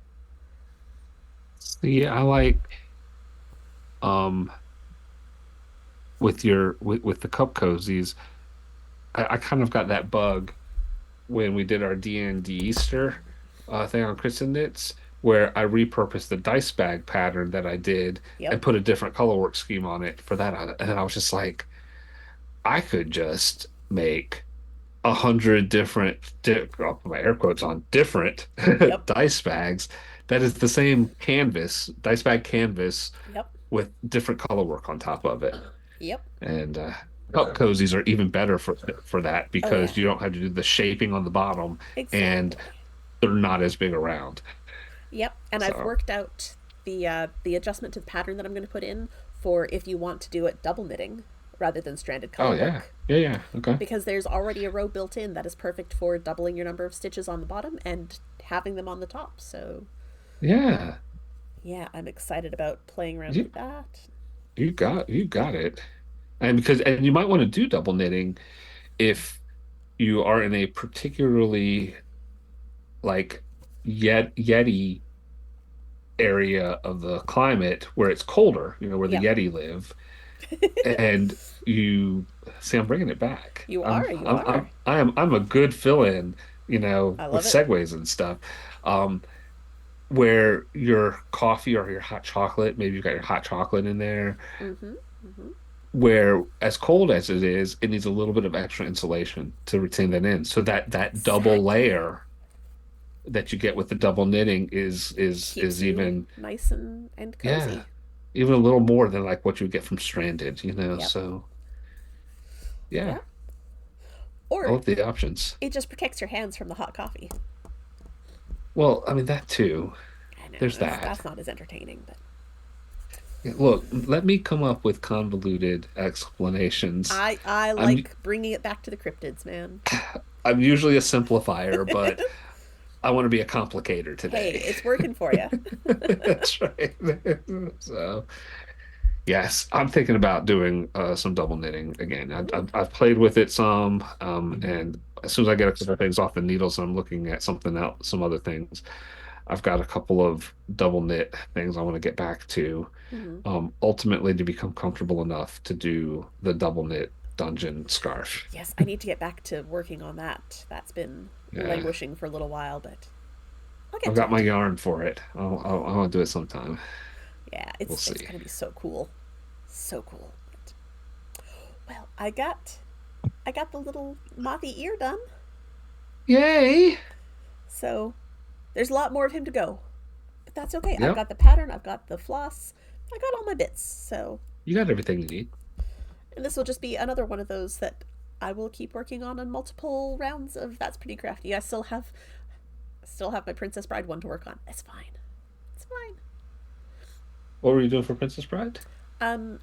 See, I like um with the cup cozies, I kind of got that bug when we did our D&D Easter thing on Kristen Knits, where I repurposed the dice bag pattern that I did Yep. and put a different color work scheme on it for that. And I was just like, I could just make 100 different, I'll put my air quotes on, different Yep. dice bags. That is the same canvas, dice bag canvas Yep. with different color work on top of it. Yep. And cup cozies are even better for that Oh yeah. because you don't have to do the shaping on the bottom and Exactly. they're not as big around. Yep. And I've So, worked out the adjustment to the pattern that I'm going to put in for if you want to do it double knitting rather than stranded oh color yeah, work, yeah, yeah, okay, because there's already a row built in that is perfect for doubling your number of stitches on the bottom and having them on the top. So yeah. yeah, I'm excited about playing around You with that. you got it. And you might want to do double knitting if you are in a particularly like Yeti area of the climate where it's colder, where the Yep. Yeti live, and you see, I'm bringing it back. You are. You are. I'm a good fill-in, I with love it. segues and stuff. Um, where your coffee or your hot chocolate, maybe you've got your hot chocolate in there, Mm-hmm. Mm-hmm. where as cold as it is, it needs a little bit of extra insulation to retain that in. So that double Exactly. layer that you get with the double knitting Keeps is you even, nice and yeah, cozy. even a little more than like what you get from stranded. Yep. So yeah, Yep. I Or love the options. it just protects your hands from the hot coffee. Well, I mean that too. I know There's that's that. not as entertaining, but Look, let me come up with convoluted explanations. I I'm like bringing it back to the cryptids, man. I'm usually a simplifier, but I want to be a complicator Hey, today. it's working for you. That's right. So, yes, I'm thinking about doing some double knitting again. Ooh. I've played with it some, and as soon as I get a couple of things off the needles, I'm looking at something else, some other things. I've got a couple of double knit things I want to get back to, Mm-hmm. ultimately to become comfortable enough to do the double knit dungeon scarf. Yes, I need to get back to working on that. That's been Yeah, languishing for a little while, but I'll get I've to got my it. yarn for it. I'll do it sometime. Yeah, We'll it's see. gonna be so cool, so cool. But, well, I got the little mothy ear done, Yay! so there's a lot more of him to go. But that's okay. I've Yep, got the pattern. I've got the floss. I got all my bits. So, you got everything you need. and this will just be another one of those that I will keep working on multiple rounds of. That's pretty crafty. Still have my Princess Bride one to work on. It's fine. It's fine. What were you doing for Princess Bride?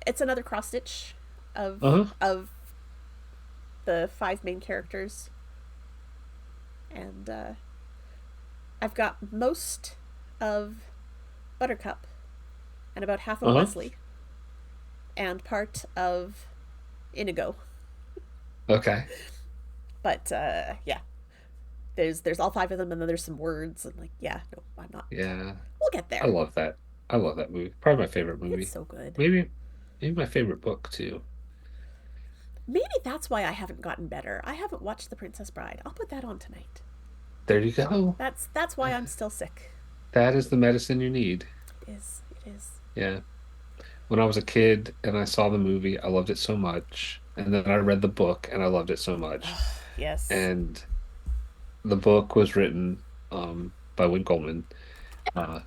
It's another cross stitch Uh-huh. of the five main characters, and I've got most of Buttercup and about half of Uh-huh. Wesley and part of Inigo. Okay. But yeah, there's all five of them, and then there's some words, and like yeah, no, I'm not. Yeah. We'll get I there. love that. I love that movie. Probably my favorite It's movie. so good. Maybe maybe my favorite book too. Maybe that's why I haven't gotten better. I haven't watched The Princess Bride. I'll put that on tonight. There you go. That's why I'm still sick. That is the medicine you need. It is. It is. Yeah. When I was a kid and I saw the movie, I loved it so much. And then I read the book and I loved it so much. Yes. And the book was written, um, by Win Coleman,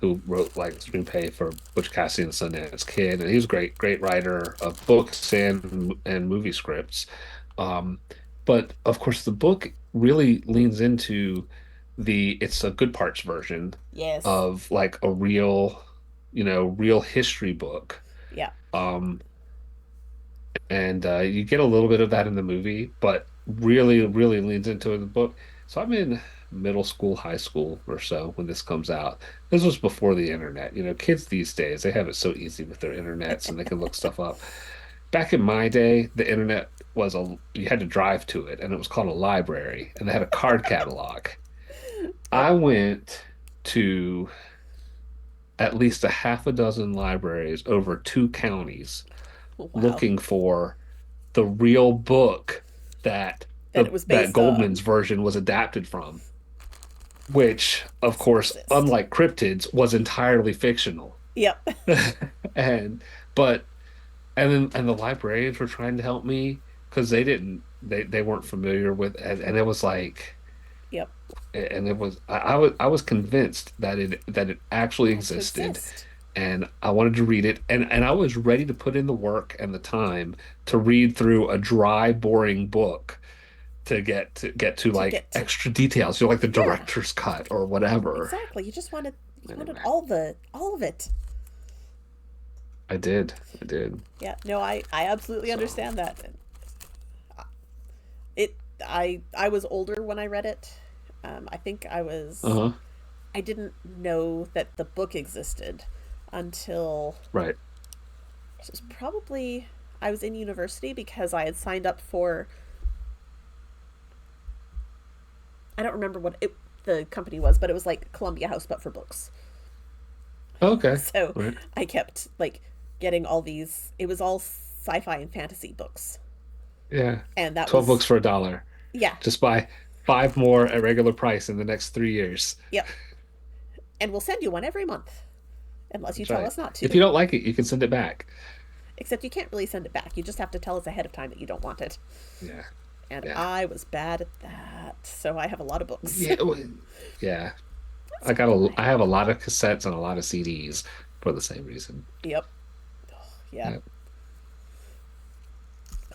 who wrote like the screenplay for Butch Cassidy and the Sundance Kid, and he was a great writer of books and movie scripts. Um, but of course, the book really leans into it's a good parts version Yes. of like a real, real history book. Yeah. Um, and you get a little bit of that in the movie, but really leans into it in the book. So I'm in middle school, high school or so when this comes out. This was before the internet. Kids these days, they have it so easy with their internets and they can look stuff up. Back in my day, the internet you had to drive to it, and it was called a library, and they had a card catalog. Yep. I went to at least a half a dozen libraries over 2 counties Wow. looking for the real book that That it was that based Goldman's on. version was adapted from, which, of Still course, exist. unlike Cryptids, was entirely fictional. Yep. And but and the librarians were trying to help me because they weren't familiar with, and it was like, Yep. and it was I was convinced that it actually Had to existed, exist. and I wanted to read it, and I was ready to put in the work and the time to read through a dry, boring book to To like get to. extra details, like the Yeah. director's cut or whatever. Exactly. You wanted Anyway, all of it. I did. I did. Yeah. No, I absolutely So, understand that. It I was older when I read it. I think uh-huh. I didn't know that the book existed until Right. it was probably I was in university because I had signed up for I don't remember the company was, but it was like Columbia House but for books. Okay. So Right. I kept like getting all these. It was all sci-fi and fantasy books, Yeah. and that 12 was books for $1. yeah, Just buy 5 more at regular price in the next 3 years. yep. And we'll send you one every month unless you That's tell right. us not If to. you don't like it, you can send it back. Except you can't really send it back. You just have to tell us ahead of time that you don't want it. Yeah. And Yeah. I was bad at that, so I have a lot of books. Yeah. Yeah. That's I fine. have a lot of cassettes and a lot of CDs for the same reason. Yep. Yeah. Yeah.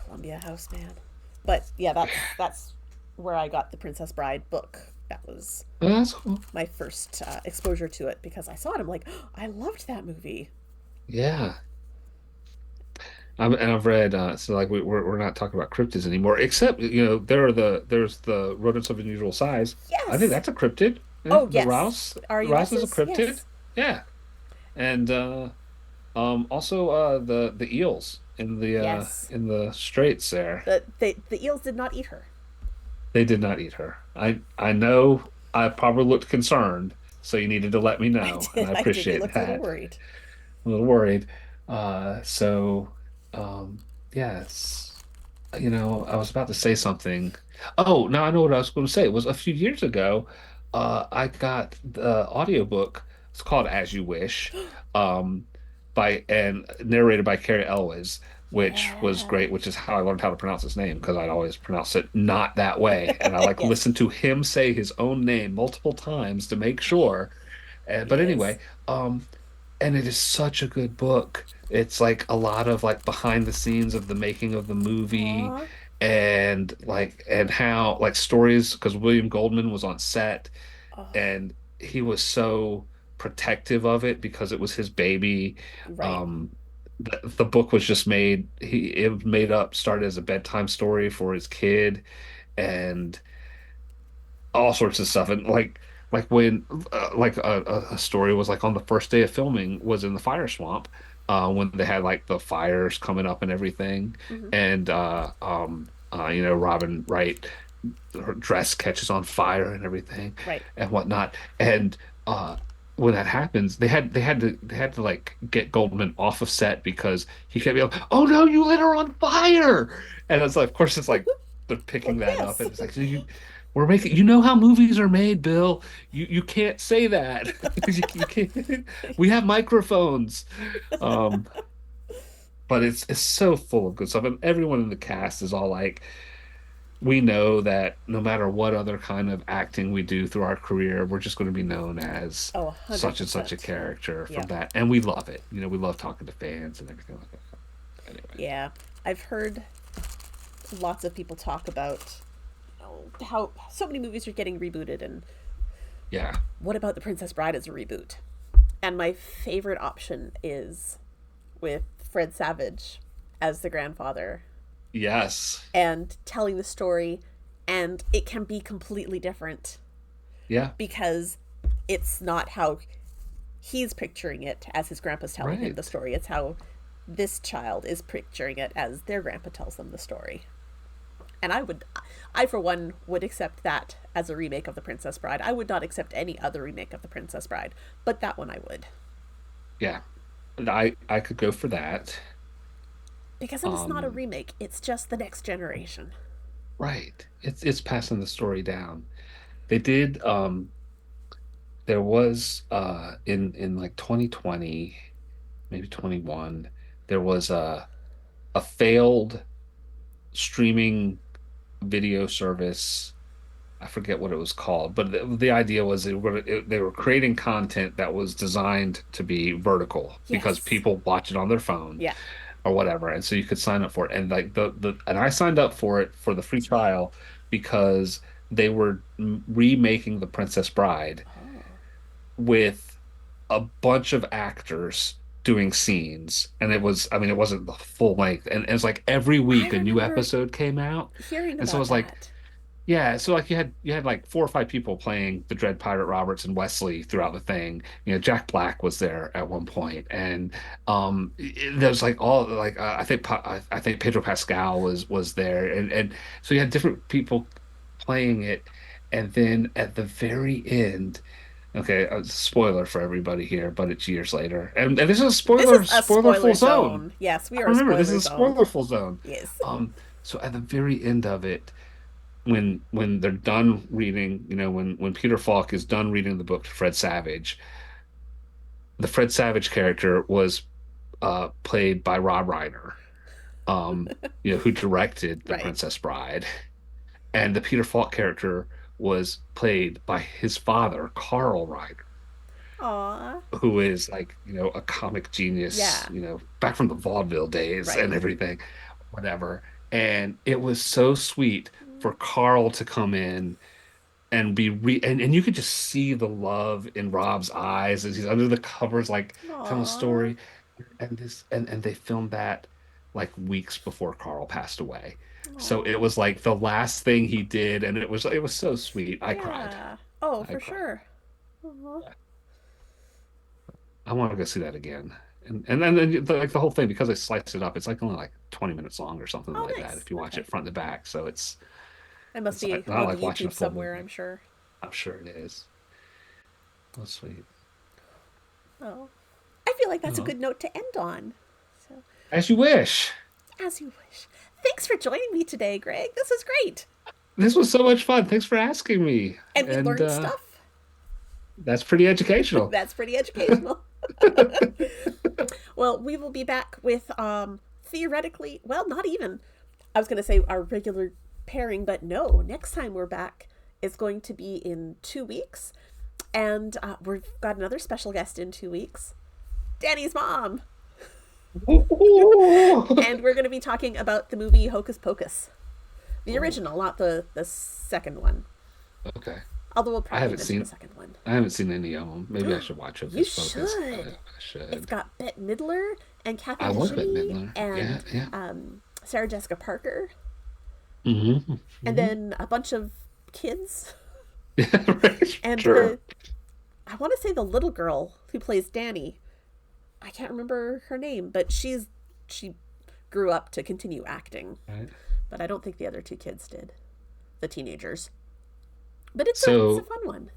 Columbia House, man. But yeah, that's where I got the Princess Bride book. That was Oh, that's cool. my first exposure to it because I saw it. I'm like, oh, I loved that movie. Yeah. And I've read so like we're not talking about cryptids anymore, except there's the rodents of unusual size. I think Yes. that's a cryptid. Yeah, Oh yes. The Rouse is a RUSs. cryptid. Yes. Yeah. And also the eels Yes. in the straits there. The eels did not eat her. They did not eat her. I know I probably looked concerned, so you needed to let me I know, and did. I I did. You appreciate looked a little that. worried. A little worried. So yes. I was about to say something. Oh, now I know what I was going to say. It was a few years ago, I got the audiobook. It's called As You Wish, um, by and narrated by Carrie Elwes, which was Yeah. great, which is how I learned how to pronounce his name because I'd always pronounce it not that way. And I like Yes. listened to him say his own name multiple times to make sure. But Yes. anyway, and it is such a good book. It's like a lot of like behind the scenes of the making of the movie Aw. and how like stories because William Goldman was on set Oh, and he was so protective of it because it was his baby. right. Um, the book was just it was made up, started as a bedtime story for his kid and all sorts of stuff. And like when like a story was like on the first day of filming was in the fire swamp when they had like the fires coming up and everything. Hmm. And Robin Wright, her dress catches on fire and everything Right. and whatnot. And when that happens, they had to like get Goldman off of set because he kept being like, "Oh no, you lit her on fire!" And it's like, of course, it's like they're Well, picking that up, yes. and it's like, so we're making, how movies are made, Bill. You can't say that. You can't. We have microphones. Um, but it's so full of good stuff, and everyone in the cast is all like we know that no matter what other kind of acting we do through our career, we're just going to be known as Oh, such and such a 100%. character from Yep. that. And we love it. You know, we love talking to fans and everything like that. Anyway, Yeah. I've heard lots of people talk about how so many movies are getting rebooted, and yeah. what about The Princess Bride as a reboot? And my favorite option is with Fred Savage as the grandfather Yes. and telling the story, and it can be completely different Yeah. because it's not how he's picturing it as his grandpa's telling him the Right. story. It's how this child is picturing it as their grandpa tells them the story. And I for one would accept that as a remake of The Princess Bride. I would not accept any other remake of The Princess Bride, but that one I would. Yeah. And I could go for that. Because then it's not a Um, remake, it's just the next generation. right. It's passing the story down. They did there was in like 2020, maybe 21, there was a failed streaming video service. I forget what it was called, but the idea was they were creating content that was designed to be vertical because Yes. people watch it on their phone Yeah. or whatever, and so you could sign up for it. And like the and I signed up for it for the free trial because they were remaking The Princess Bride Oh. with a bunch of actors doing scenes, and it was, I mean, it wasn't the full length, and it was like every I week a new remember episode came out. hearing And so it about was like, that. yeah, so like you had like four or five people playing the Dread Pirate Roberts and Wesley throughout the thing. You know, Jack Black was there at one point, and there's like all like I think Pedro Pascal was there, and so you had different people playing it, and then at the very end, okay, spoiler for everybody here, but it's years later, and this is a This is a spoilerful spoiler zone. zone. Yes, we I are a remember this spoiler is a zone. spoilerful zone. Yes. So at the very end of it, when they're done reading, you know, when Peter Falk is done reading the book to Fred Savage, the Fred Savage character was played by Rob Reiner, you know, who directed The Right. Princess Bride, and the Peter Falk character was played by his father, Carl Reiner, Aw. who is like, you know, a comic genius, Yeah. you know, back from the vaudeville days Right. and everything, whatever. And it was so sweet for Carl to come in and and you could just see the love in Rob's eyes as he's under the covers, like telling a Aw. story. And they filmed that like weeks before Carl passed away. So it Aw. was like the last thing he did, and it was so sweet. I cried. Yeah. Oh, I for cried. sure. Aw. Yeah. I want to go see that again. And then like the whole thing, because they sliced it up, it's like only like 20 minutes long or something Oh, like that nice. if you watch Okay. it front to back. So It must it's be not on like watching a YouTube full somewhere, movie. I'm sure. I'm sure it is. Oh, sweet. Oh. I feel like that's a Oh, good note to end on. So, as you wish. as you wish. Thanks for joining me today, Greg. This is great. This was so much fun. Thanks for asking me. And we And learned stuff. that's pretty educational. That's pretty educational. Well, we will be back with theoretically, well, not even. I was going to say our regular pairing, but no. Next time we're back is going to be in 2 weeks, and we've got another special guest in 2 weeks, Danny's mom, and we're going to be talking about the movie Hocus Pocus, the Oh, original, not the second one. okay. Although we'll I probably haven't mention the seen second one. I haven't seen any of them. Maybe I should watch You Hocus Pocus. I should. It's should. got Bette Midler and Kathy I love Bette Dejeuner Midler. Yeah, and yeah. Sarah Jessica Parker, Hmm. and Hmm. then a bunch of kids. Yeah, right. And Sure. I want to say the little girl who plays Danny. I can't remember her name, but she grew up to continue acting. Right. But I don't think the other two kids did, the teenagers. But it's a So fun one.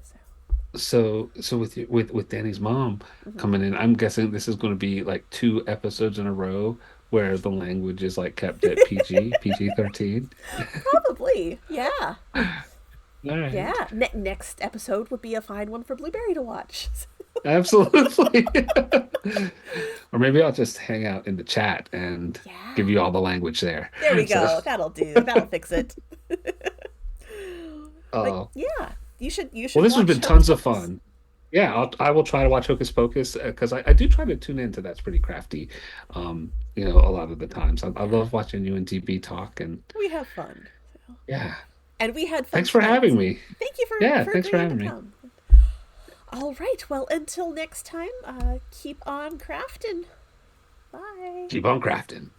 So. so with Danny's mom Mhm. coming in, I'm guessing this is going to be like two episodes in a row where the language is like kept at PG-13. Probably, yeah, All right. yeah. Next episode would be a fine one for Blueberry to watch. Absolutely. Or maybe I'll just hang out in the chat and Yeah. give you all the language there. There we So, go. That'll do. That'll fix it. But Oh, yeah, you well, should this has watch been Hocus tons of Pocus. fun. Yeah, I will try to watch Hocus Pocus because I do try to tune into That's Pretty Crafty. A lot of the times I Yeah, love watching you and DB talk, and we have fun. So. yeah, And we had fun thanks for tonight. having So me. thank you Yeah, for thanks for agreeing to having me. come. All right. Well, until next time, keep on crafting. Bye. Keep on crafting.